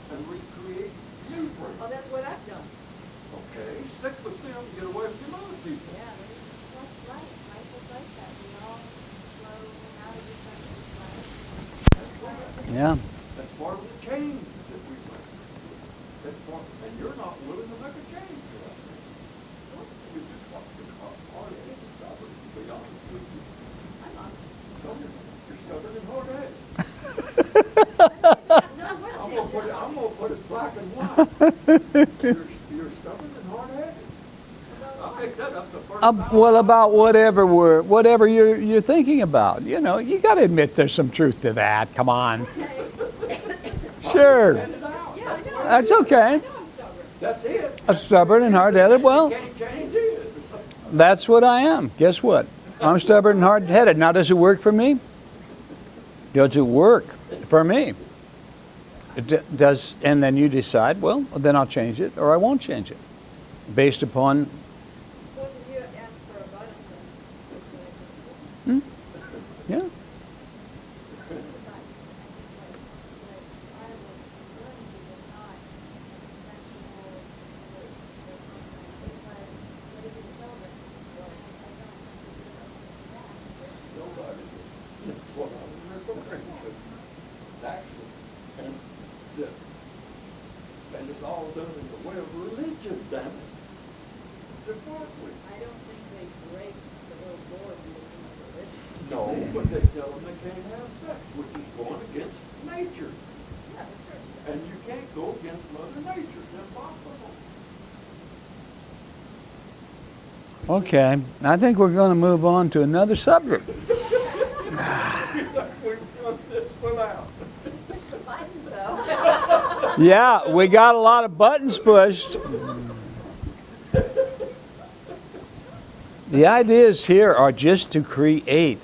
and recreate new friends.
Oh, that's what I've done.
Okay, stick with them, get away from other people.
Yeah, that's right. Life is like that. We all flow in and out of each other's lives.
That's right.
yeah.
That's part of the change that we make. That's part, and you're not willing to make a change for that. You just want to become part of it. Stubborn, to be honest with you.
I'm not.
You're stubborn and hard-headed.
No, what
I'm gonna put it black and white. You're stubborn and hard-headed. I picked that up the first time.
Well, about whatever you're thinking about. You know, you got to admit there's some truth to that. Come on. Sure.
Get it out.
Yeah, I know.
That's okay.
I know I'm stubborn.
That's it.
A stubborn and hard-headed. Well,
Can't change it.
that's what I am. Guess what? I'm stubborn and hard-headed. Now, does it work for me? Does it work for me? Does, and then you decide, well, then I'll change it or I won't change it. Based upon,
Suppose if you ask for a button,
yeah.
And, yeah. And it's all done in the way of religion, damn it. Just work with.
I don't think they break the little board and become a religion.
No, but they tell them they can't have sex, which is going against nature.
Yeah, the church does.
And you can't go against Mother Nature. It's impossible.
Okay, I think we're going to move on to another subject.
We've run this one out.
Push the buttons, though.
Yeah, we got a lot of buttons pushed. The ideas here are just to create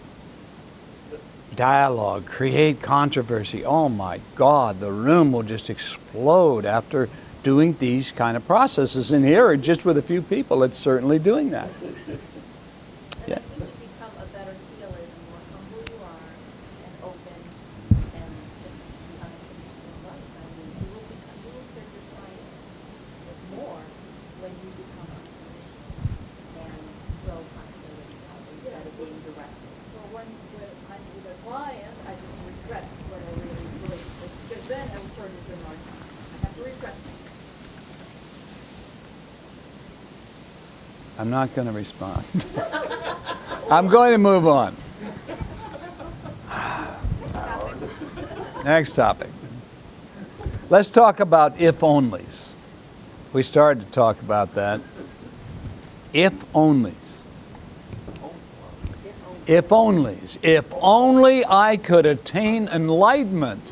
dialogue, create controversy. Oh my God, the room will just explode after doing these kind of processes. And here, just with a few people, it's certainly doing that.
And
Yeah.
I think you become a better healer the more humble you are and open and just the unconditional love. I mean, you will serve your client with more when you become unconditional and throw possibilities out instead of being directed.
Well, when I'm with a client, I just repress what I really believe, because then I will turn into a narcissist. I have to repress things.
I'm not going to respond. I'm going to move on. Next topic. Let's talk about if-onlys. We started to talk about that. If-onlys. If-onlys. If only I could attain enlightenment,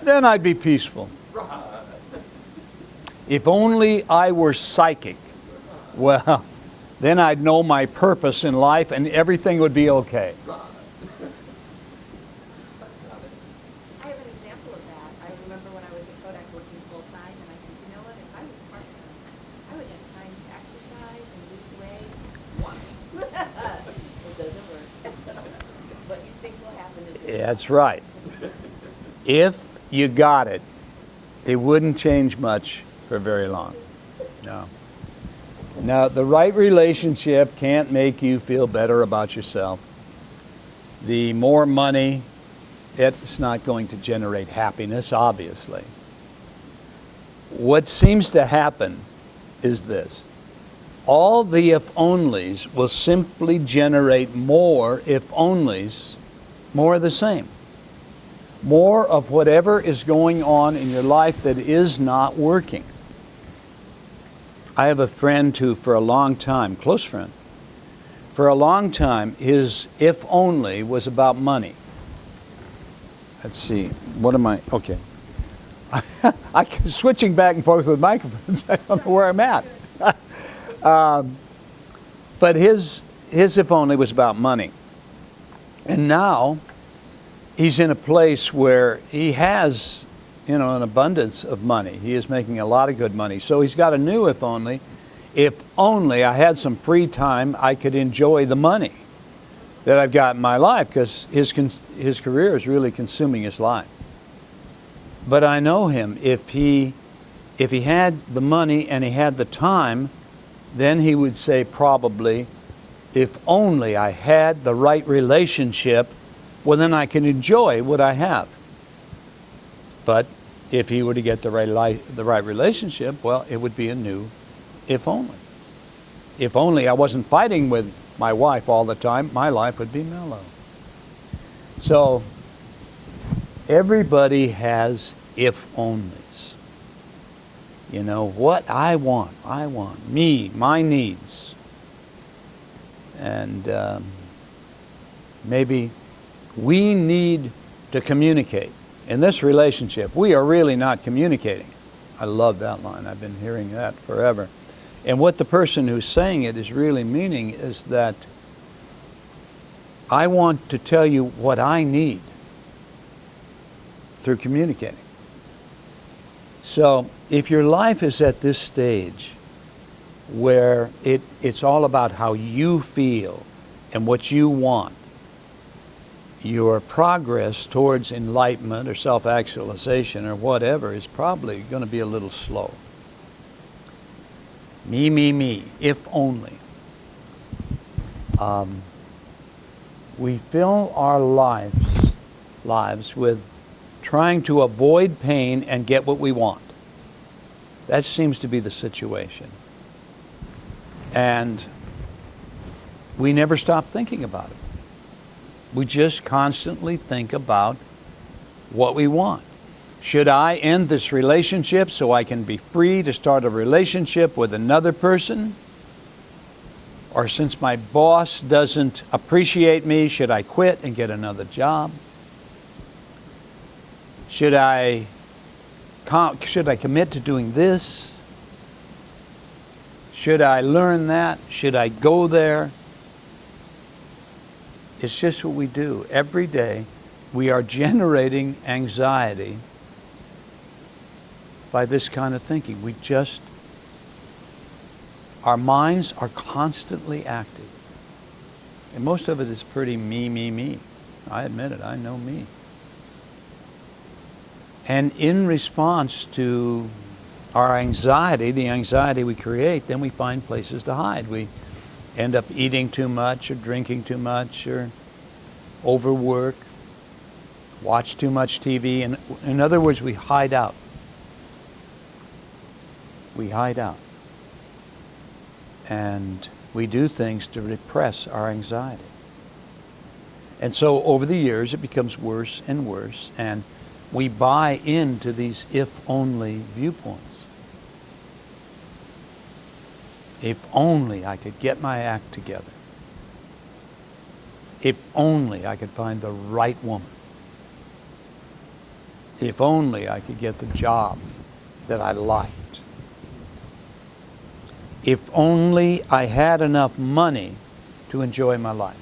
then I'd be peaceful. If only I were psychic, well, then I'd know my purpose in life and everything would be okay.
I have an example of that. I remember when I was at Kodak working full-time, and I said, you know what, if I was part-time, I would have time to exercise and lose weight. It doesn't work. What you think will happen is...
That's right. If you got it, it wouldn't change much for very long. No. Now, the right relationship can't make you feel better about yourself. The more money, it's not going to generate happiness, obviously. What seems to happen is this. All the if-onlys will simply generate more if-onlys, more of the same. More of whatever is going on in your life that is not working. I have a friend who, for a long time, close friend, for a long time, his if-only was about money. Let's see, what am I, okay. I'm switching back and forth with microphones. I don't know where I'm at. But his if-only was about money. And now, he's in a place where he has, an abundance of money. He is making a lot of good money. So he's got a new if only. If only I had some free time, I could enjoy the money that I've got in my life, because his career is really consuming his life. But I know him. If he had the money and he had the time, then he would say probably, if only I had the right relationship, well, then I can enjoy what I have. But if he were to get the right relationship, well, it would be a new if only. If only I wasn't fighting with my wife all the time, my life would be mellow. So everybody has if onlys. What I want, me, my needs. And maybe we need to communicate. In this relationship, we are really not communicating. I love that line. I've been hearing that forever. And what the person who's saying it is really meaning is that I want to tell you what I need through communicating. So if your life is at this stage where it's all about how you feel and what you want, your progress towards enlightenment or self-actualization or whatever is probably going to be a little slow. Me, if only. We fill our lives with trying to avoid pain and get what we want. That seems to be the situation. And we never stop thinking about it. We just constantly think about what we want. Should I end this relationship so I can be free to start a relationship with another person? Or since my boss doesn't appreciate me, should I quit and get another job? Should I commit to doing this? Should I learn that? Should I go there? It's just what we do. Every day we are generating anxiety by this kind of thinking. Our minds are constantly active. And most of it is pretty me. I admit it, I know me. And in response to our anxiety, the anxiety we create, then we find places to hide. We end up eating too much or drinking too much or overwork, watch too much TV. And in other words, we hide out. We hide out. And we do things to repress our anxiety. And so over the years, it becomes worse and worse, and we buy into these if-only viewpoints. If only I could get my act together. If only I could find the right woman. If only I could get the job that I liked. If only I had enough money to enjoy my life.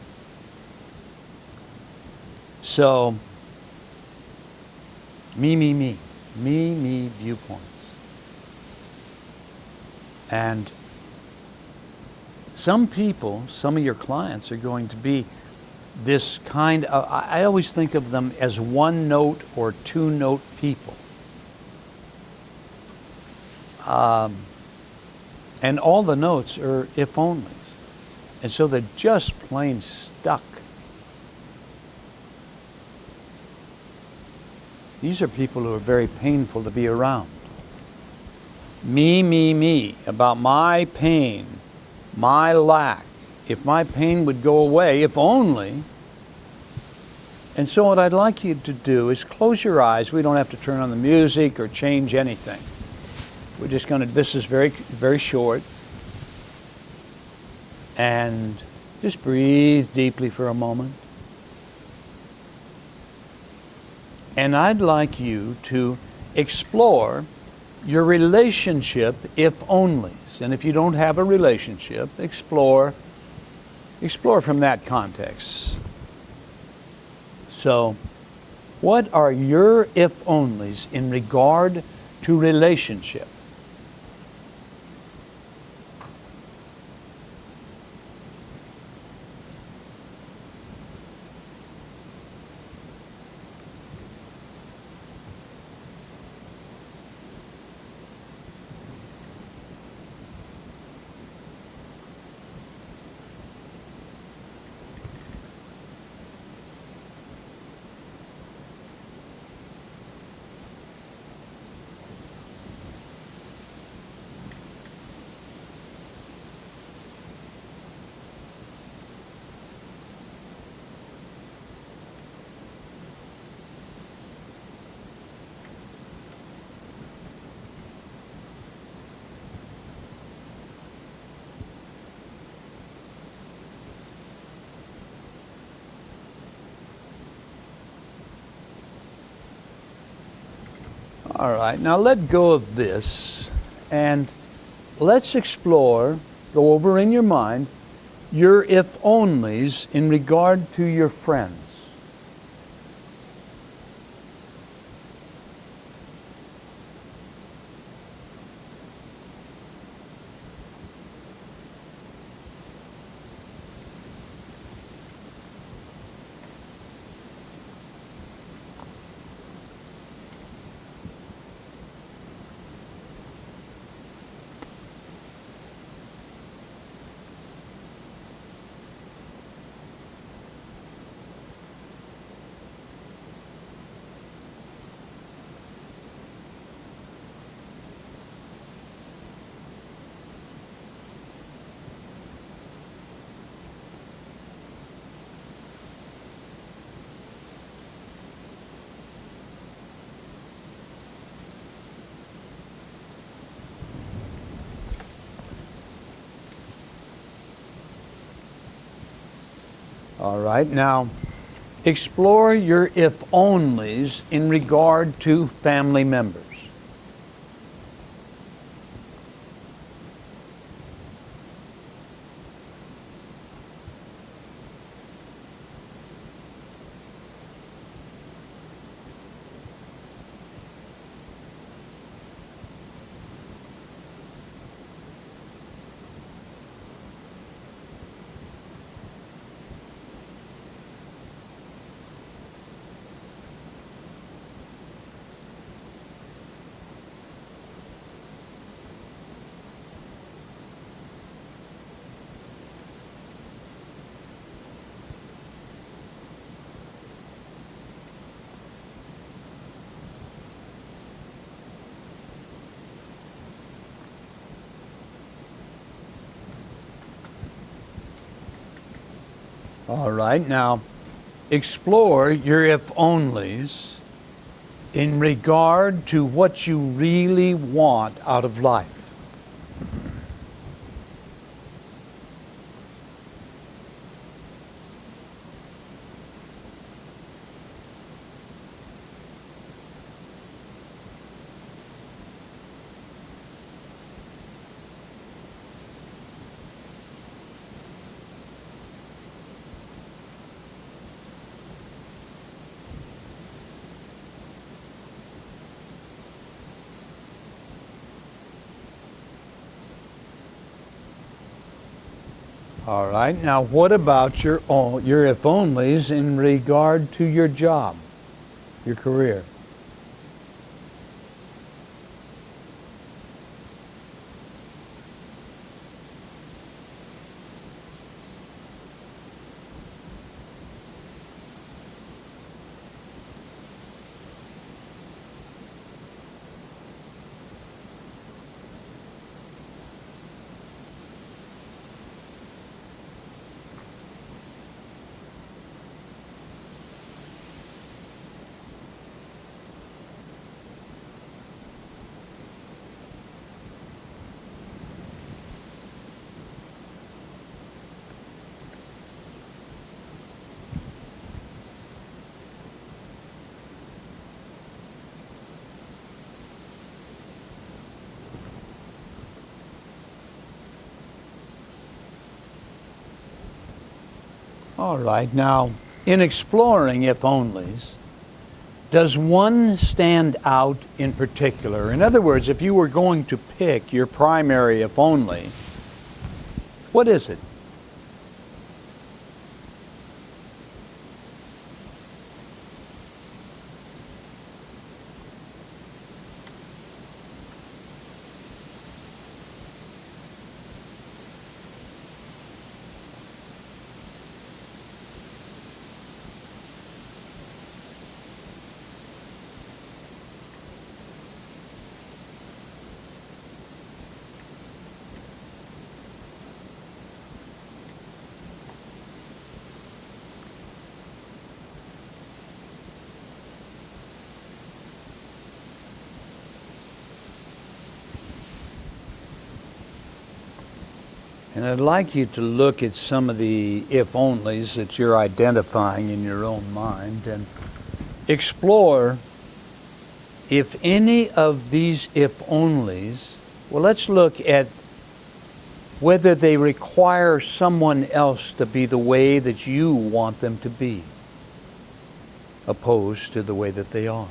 So, me viewpoints. And some people, some of your clients are going to be this kind of, I always think of them as one-note or two-note people. And all the notes are if-onlys. And so they're just plain stuck. These are people who are very painful to be around. Me, about my pain, my lack. If my pain would go away, if only. And so what I'd like you to do is close your eyes. We don't have to turn on the music or change anything. We're just going to, this is very, very short. And just breathe deeply for a moment. And I'd like you to explore your relationship if-onlys. And if you don't have a relationship, explore from that context. So, what are your if-onlys in regard to relationship? All right, now let go of this and let's explore, go over in your mind, your if-onlys in regard to your friends. All right, now explore your if-onlys in regard to family members. All right, now explore your if-onlys in regard to what you really want out of life. All right, now what about your if-onlys in regard to your job, your career? All right, now in exploring if-onlys, does one stand out in particular? In other words, if you were going to pick your primary if-only, what is it? And I'd like you to look at some of the if-onlys that you're identifying in your own mind and explore if any of these if-onlys, well, let's look at whether they require someone else to be the way that you want them to be, opposed to the way that they are.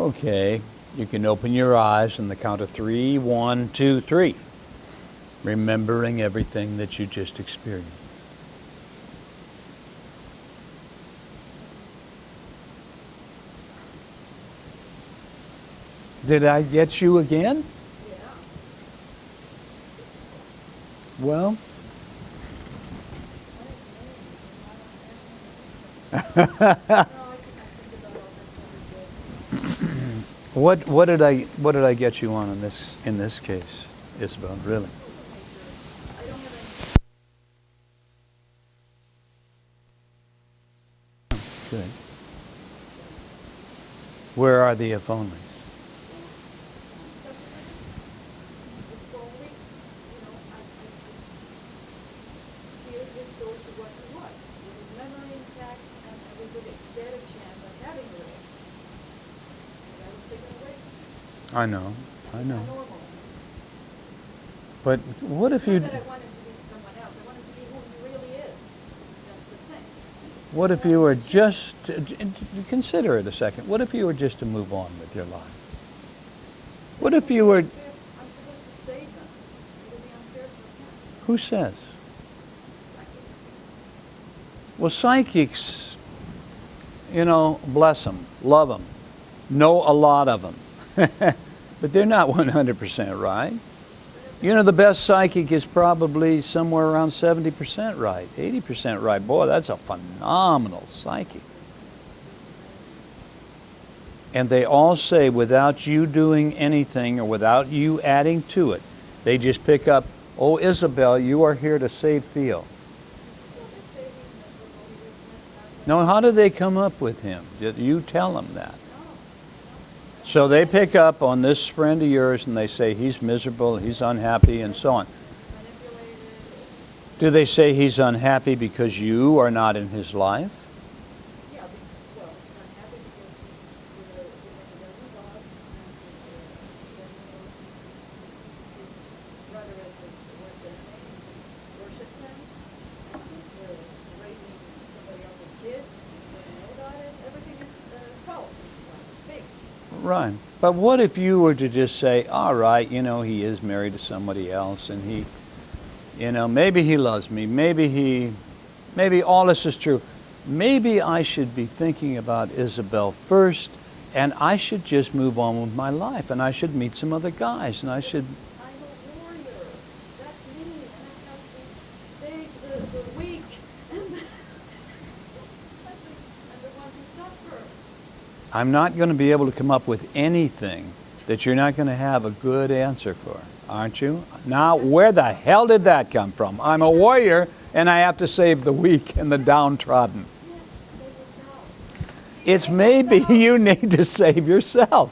Okay, you can open your eyes on the count of 3. 1, 2, 3. Remembering everything that you just experienced. Did I get you again? Well, what did I get you on in this case, Isabel? Really? Good. Where are the if onlys? I know. But what if you? What if you were just, consider it a second, what if you were just to move on with your life? What if you were, who says? Well, psychics, bless them, love them, know a lot of them, but they're not 100% right. The best psychic is probably somewhere around 70% right, 80% right. Boy, that's a phenomenal psychic. And they all say, without you doing anything or without you adding to it, they just pick up, oh, Isabel, you are here to save Theo. Now, how do they come up with him? Did you tell them that? So they pick up on this friend of yours and they say he's miserable, he's unhappy, and so on. Do they say he's unhappy because you are not in his life? Right. But what if you were to just say, all right, he is married to somebody else and he, maybe he loves me. Maybe all this is true. Maybe I should be thinking about Isabel first and I should just move on with my life and I should meet some other guys and I should.
I'm a warrior. That's me. And I have to save the weak and the ones who suffer.
I'm not going to be able to come up with anything that you're not going to have a good answer for, aren't you? Now, where the hell did that come from? I'm a warrior, and I have to save the weak and the downtrodden. It's maybe you need to save yourself.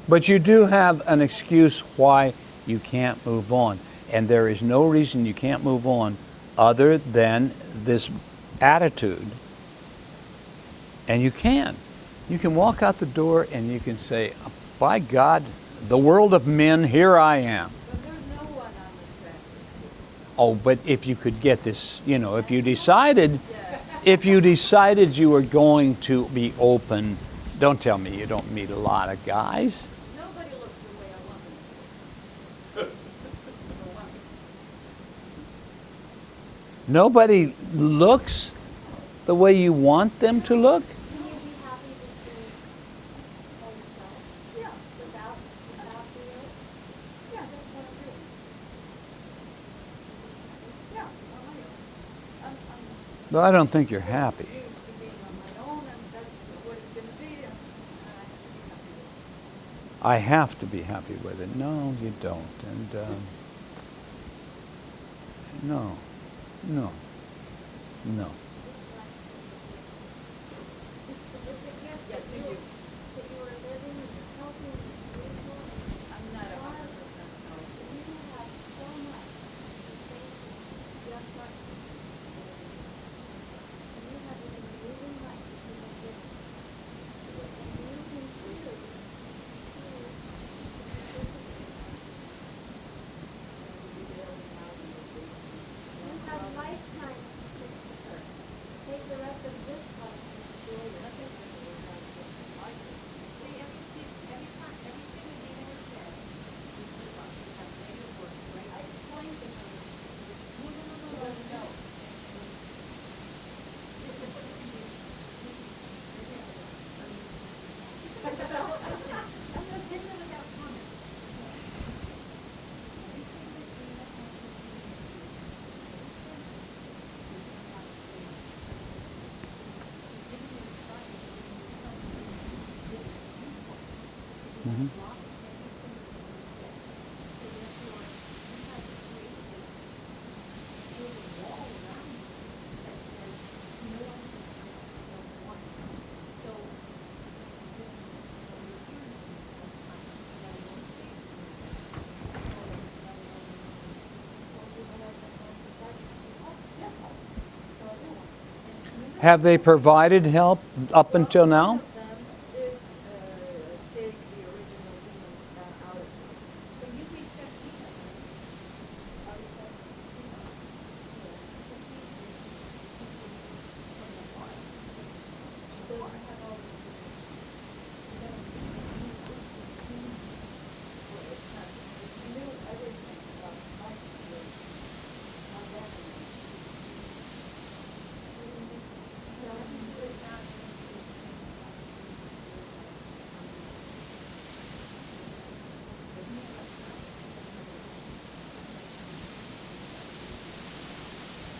But you do have an excuse why you can't move on. And there is no reason you can't move on other than this attitude. And you can. You can walk out the door and you can say, by God, the world of men, here I am.
But there's no one on the track.
Oh, but if you could get this, if you decided you were going to be open, don't tell me you don't meet a lot of guys.
Nobody looks the way I want them to.
Nobody looks the way you want them to look.
Can you be happy to see by yourself?
Yeah.
Without fear?
Yeah, that's what I'm doing. Yeah, on my own. I'm
Well, I don't think you're happy.
used to being on my own, and that's what it's going to be, and I have to be happy with it.
I have to be happy with it. No, you don't. And no.
If you were living and you're healthy and you're beautiful and
I'm not 100% healthy.
you have so much to thank you.
Yes, right.
And you have an amazing life that you have given. And you can choose to you have lifetime
Have they provided help up until now?
One of them did take the original demons out of her.
So you reached out to them, right? Are you saying, she doesn't have all the she doesn't she knew everything about my situation. How bad it was. So you could not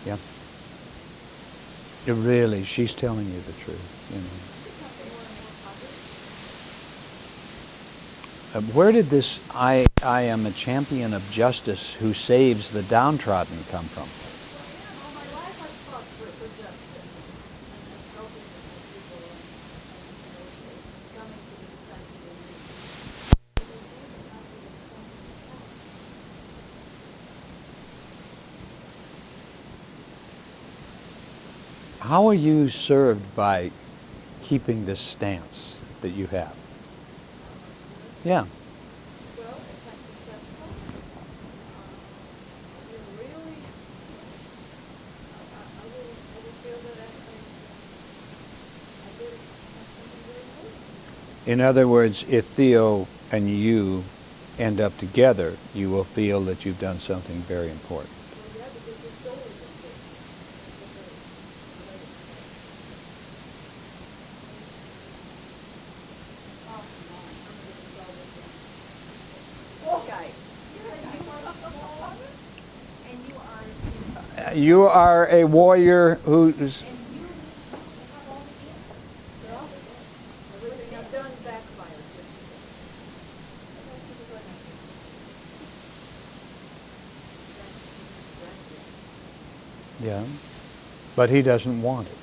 Yeah. Really, she's telling you the truth, you know. Where did this I am a champion of justice who saves the downtrodden come from?
All my life I've fought for justice and spoken to people and coming to the defense of the needy.
How are you served by keeping this stance that you have? Yeah.
Well, if I'm successful, really, I will feel that I did something very good.
In other words, if Theo and you end up together, you will feel that you've done something very important.
Well, yeah, because his soul is in there.
Okay. And you are,
You are a warrior who's...
and you have all the answers.
Everything I've done backfired.
Yeah. But he doesn't want it.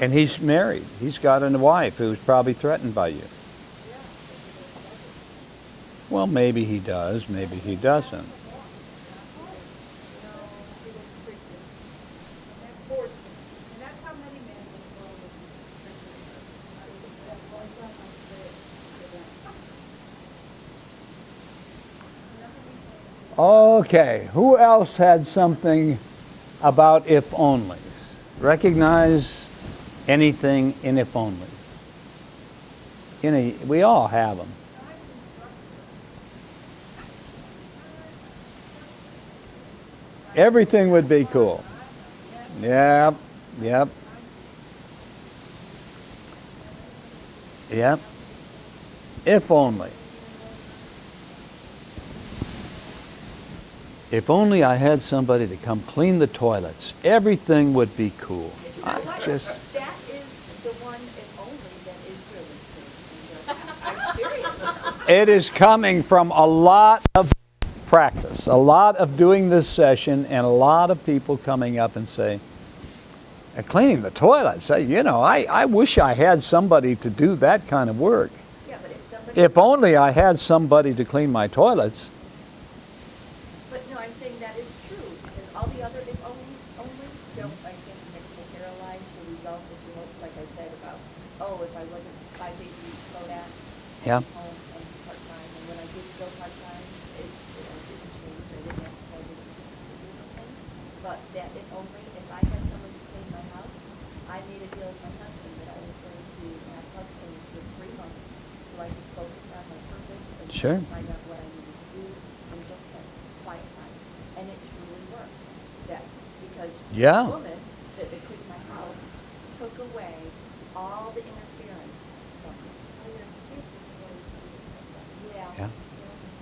And he's married. He's got a wife who's probably threatened by you. Well, maybe he does, maybe he doesn't. Okay, who else had something about if onlys? Recognize anything in if onlys. We all have them. Everything would be cool. Yep, yep. Yep. If only. If only I had somebody to come clean the toilets, everything would be cool. I just...
That is the one and only that is really true. I'm serious.
It is coming from a lot of practice, a lot of doing this session, and a lot of people coming up and say, cleaning the toilets, you know, I wish I had somebody to do that kind of work.
Yeah, but if somebody...
If only I had somebody to clean my toilets.
But no, I'm saying that is true, because all the other if only don't, I think, make people paralyzed the result that you hope, like I said about, oh, if I wasn't 5 days a week so that,
Yeah.
home and part-time, and when I did go part-time, it didn't change, I didn't have to tell you to do those things. But that if only, if I had someone to clean my house, I made a deal with my husband that I was going to have husband for 3 months, so I could focus on my purpose and
Sure.
find out what I needed to do, and just have quiet time. And it truly worked. That, because
Yeah.
the woman that cleaned my house took away all the interference from me. Yeah.
Yeah.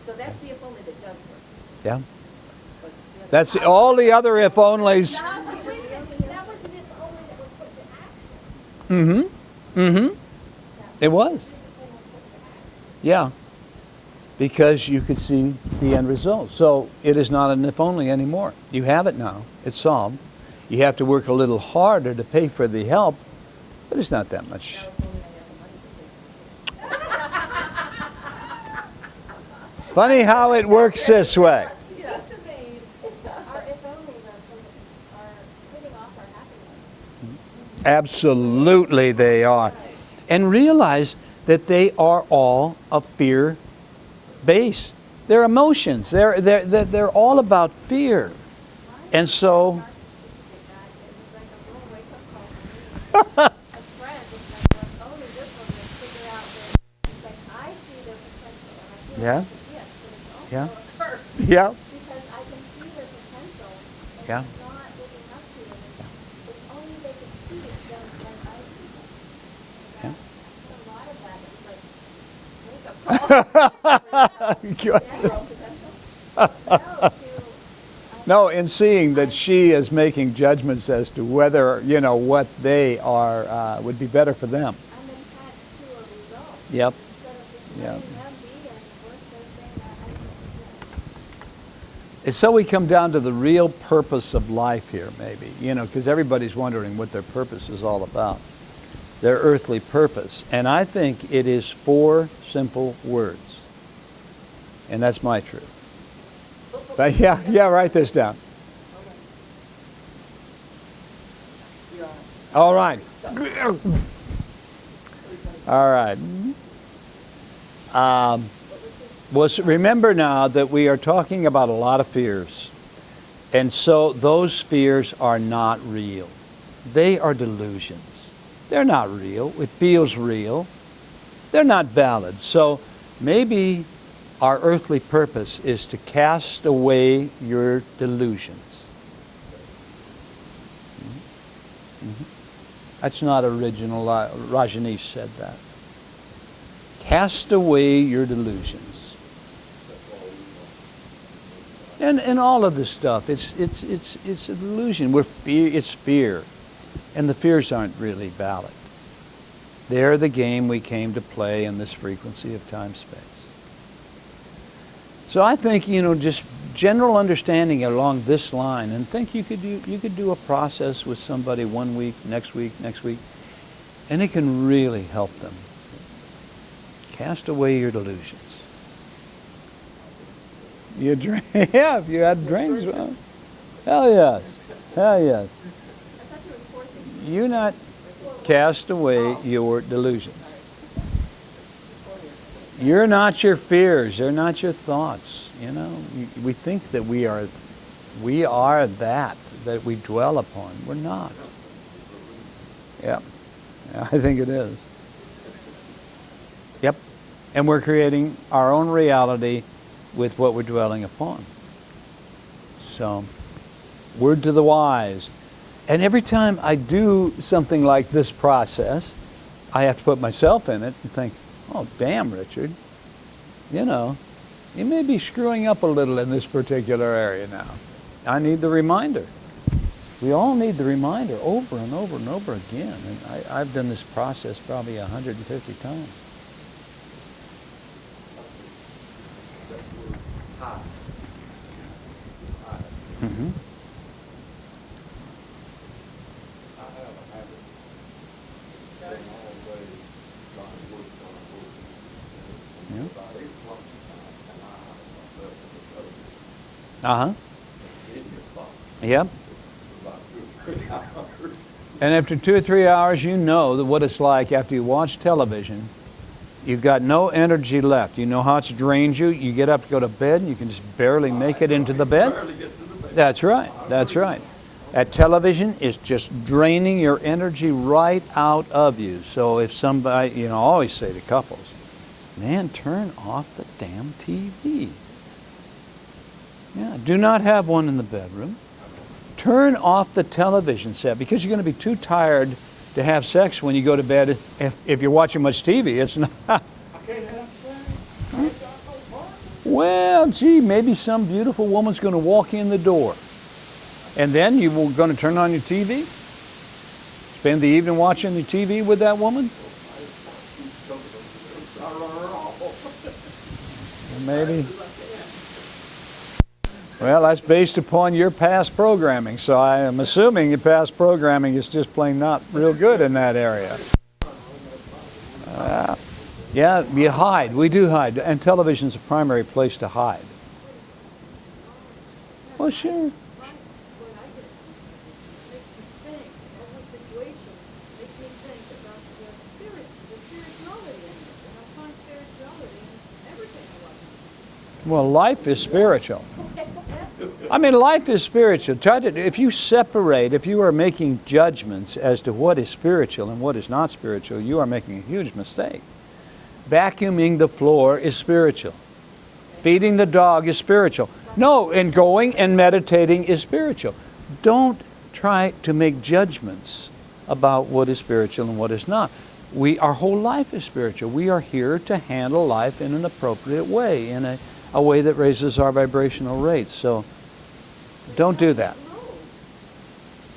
So that's the if only that does work.
Yeah.
But the other-
That's all the other if onlys.
That wasn't if only that was put to action.
Mm-hmm. Mm-hmm. It was. Yeah. Because you could see the end result. So it is not an if only anymore. You have it now. It's solved. You have to work a little harder to pay for the help, but it's not that much.
Now if only I had the money to pay.
Funny how it works this way.
Our if onlys are putting off our happiness.
Absolutely they are. And realize that they are all a fear base. They're emotions. They're all about fear. And so,
A friend was like, well, only this one will figure out that, it's like, I see their potential, and I feel
Yeah.
like it's a gift, but it's also
Yeah.
a curse.
yeah,
Because I can see their potential, and
Yeah.
it's not living up to it. If only they could see it, then like I see it.
Yeah.
A lot of that is like, wake up call.
Good.
General potential. No,
No, in seeing that she is making judgments as to whether, what they are, would be better for them.
I'm attached to a result.
Yep.
Instead of just
Yep.
letting them be and work their thing, I think,
And so we come down to the real purpose of life here, maybe, because everybody's wondering what their purpose is all about, their earthly purpose. And I think it is 4 simple words. And that's my truth. But yeah, write this down. All right. All right. Remember now that we are talking about a lot of fears. And so those fears are not real. They are delusions. They're not real. It feels real. They're not valid. So maybe our earthly purpose is to cast away your delusions. That's not original. Rajneesh said that. Cast away your delusions. And all of this stuff, it's a delusion. It's fear. And the fears aren't really valid. They're the game we came to play in this frequency of time-space. So I think, just general understanding along this line, and think you could do a process with somebody 1 week, next week, and it can really help them. Cast away your delusions. You drink? Yeah, if you had drinks, well, hell yes, hell yes. You not cast away your delusions. You're not your fears. They're not your thoughts. We think that we are that we dwell upon. We're not. Yep. I think it is. Yep. And we're creating our own reality with what we're dwelling upon. So, word to the wise. And every time I do something like this process, I have to put myself in it and think, oh, damn, Richard, you may be screwing up a little in this particular area now. I need the reminder. We all need the reminder over and over and over again. And I've done this process probably 150 times. Mm-hmm. Uh-huh. Yep. And after 2 or 3 hours, you know that what it's like after you watch television. You've got no energy left. You know how it's drained you. You get up to go to bed, and you can just barely make it into the bed. That's right. That's right. That television is just draining your energy right out of you. So if somebody, I always say to couples, man, turn off the damn TV. Yeah, do not have one in the bedroom. Turn off the television set because you're going to be too tired to have sex when you go to bed. If you're watching much TV, it's not.
I can't have sex.
Well, gee, maybe some beautiful woman's going to walk in the door. And then you were going to turn on your TV? Spend the evening watching the TV with that woman? Maybe. Well, that's based upon your past programming. So I am assuming your past programming is just plain not real good in that area. Yeah, you hide. We do hide. And television's a primary place to hide. Well, sure.
Makes me think, every situation
Well, life is spiritual. I mean, life is spiritual. If you separate, if you are making judgments as to what is spiritual and what is not spiritual, you are making a huge mistake. Vacuuming the floor is spiritual. Feeding the dog is spiritual. No, and going and meditating is spiritual. Don't try to make judgments about what is spiritual and what is not. Our whole life is spiritual. We are here to handle life in an appropriate way, in a way that raises our vibrational rates. So don't do that.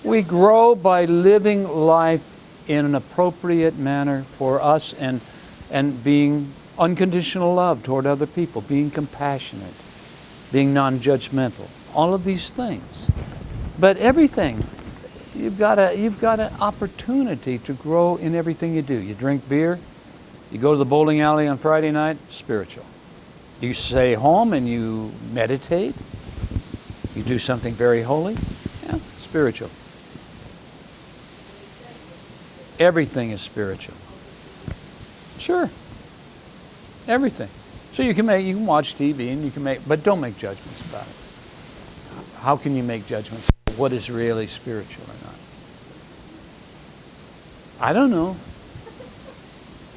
We grow by living life in an appropriate manner for us and being unconditional love toward other people, being compassionate, being non-judgmental, all of these things. But everything, you've got an opportunity to grow in everything you do. You drink beer, you go to the bowling alley on Friday night, spiritual. You stay home and you meditate, you do something very holy, yeah, spiritual. Everything is spiritual. Sure. Everything. So you can watch TV and but don't make judgments about it. How can you make judgments about what is really spiritual or not? I don't know.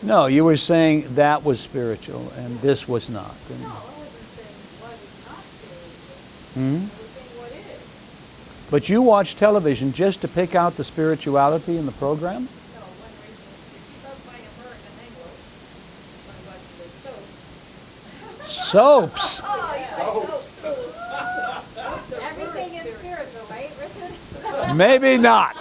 No, you were saying that was spiritual and this was not.
No, I wasn't saying what is not spiritual.
Hmm?
I was saying what is.
But you watch television just to pick out the spirituality in the program?
No, one reason is to keep up my American English. When I watch the soap.
Soaps.
Oh, you like soap.
Everything is spiritual, right, Richard?
Maybe not.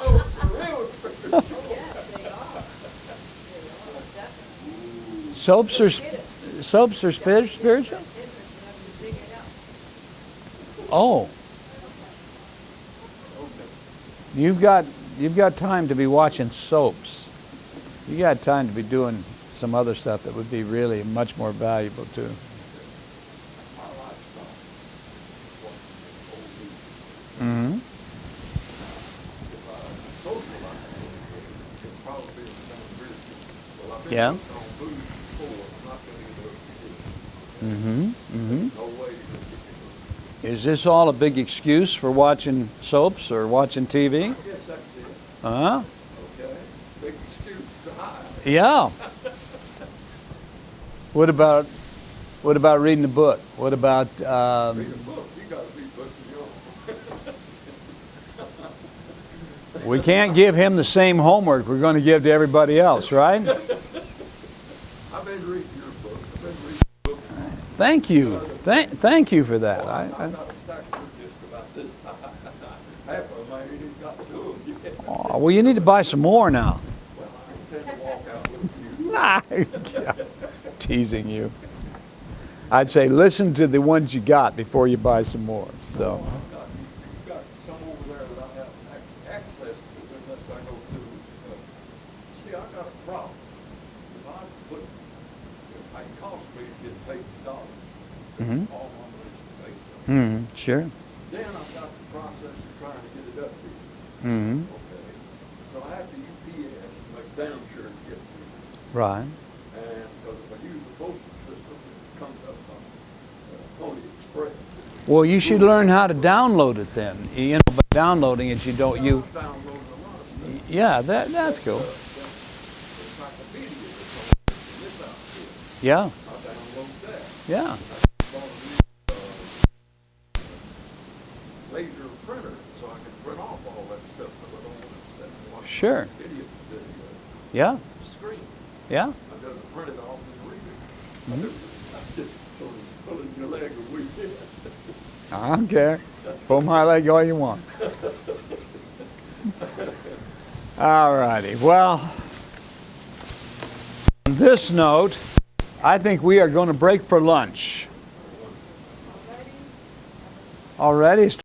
Soaps are spiritual? Oh. You've got time to be watching soaps. You got time to be doing some other stuff that would be really much more valuable too. Mm-hmm. Yeah. Mm-hmm. Mm-hmm. Is this all a big excuse for watching soaps or watching TV?
I guess that's it.
Huh?
Okay. Big excuse to hide.
Yeah. What about reading a book? What about
Read a book. You got to be booking your own.
we can't give him the same homework we're going to give to everybody else, right?
I've been reading your books. I've been reading books.
Thank you. Thank you for that.
I've got a stack for just about this. Half of them I ain't even got to them yet.
Oh, well, you need to buy some more now.
Well, I intend to walk out with you.
Teasing you. I'd say listen to the ones you got before you buy some more. So.
You've got some over there that I have access to unless I go to. See, I got a problem. If I put, it costs me to get paid dollars.
Mm-hmm.
All my money's paid.
Sure.
Then I've got the process of trying to get it up here.
Mm-hmm.
Okay. So I have to UPS, make damn sure it gets me.
Right.
And because if I use the postal system, it comes up on Pony Express.
Well, you should learn how to download it then. You know, by downloading it, you don't
I've
you.
downloaded a lot of stuff.
Yeah, that's cool.
Encyclopedia that's on this out here.
Yeah.
I download that.
Yeah.
Laser printer, so I can print off all that stuff. So I don't want to watch
Sure.
idiot
Yeah.
screen.
Yeah.
I doesn't print it off and read it. I just pulling your leg a weekend.
I don't care. Pull my leg all you want. All righty. Well, on this note, I think we are going to break for lunch. Already?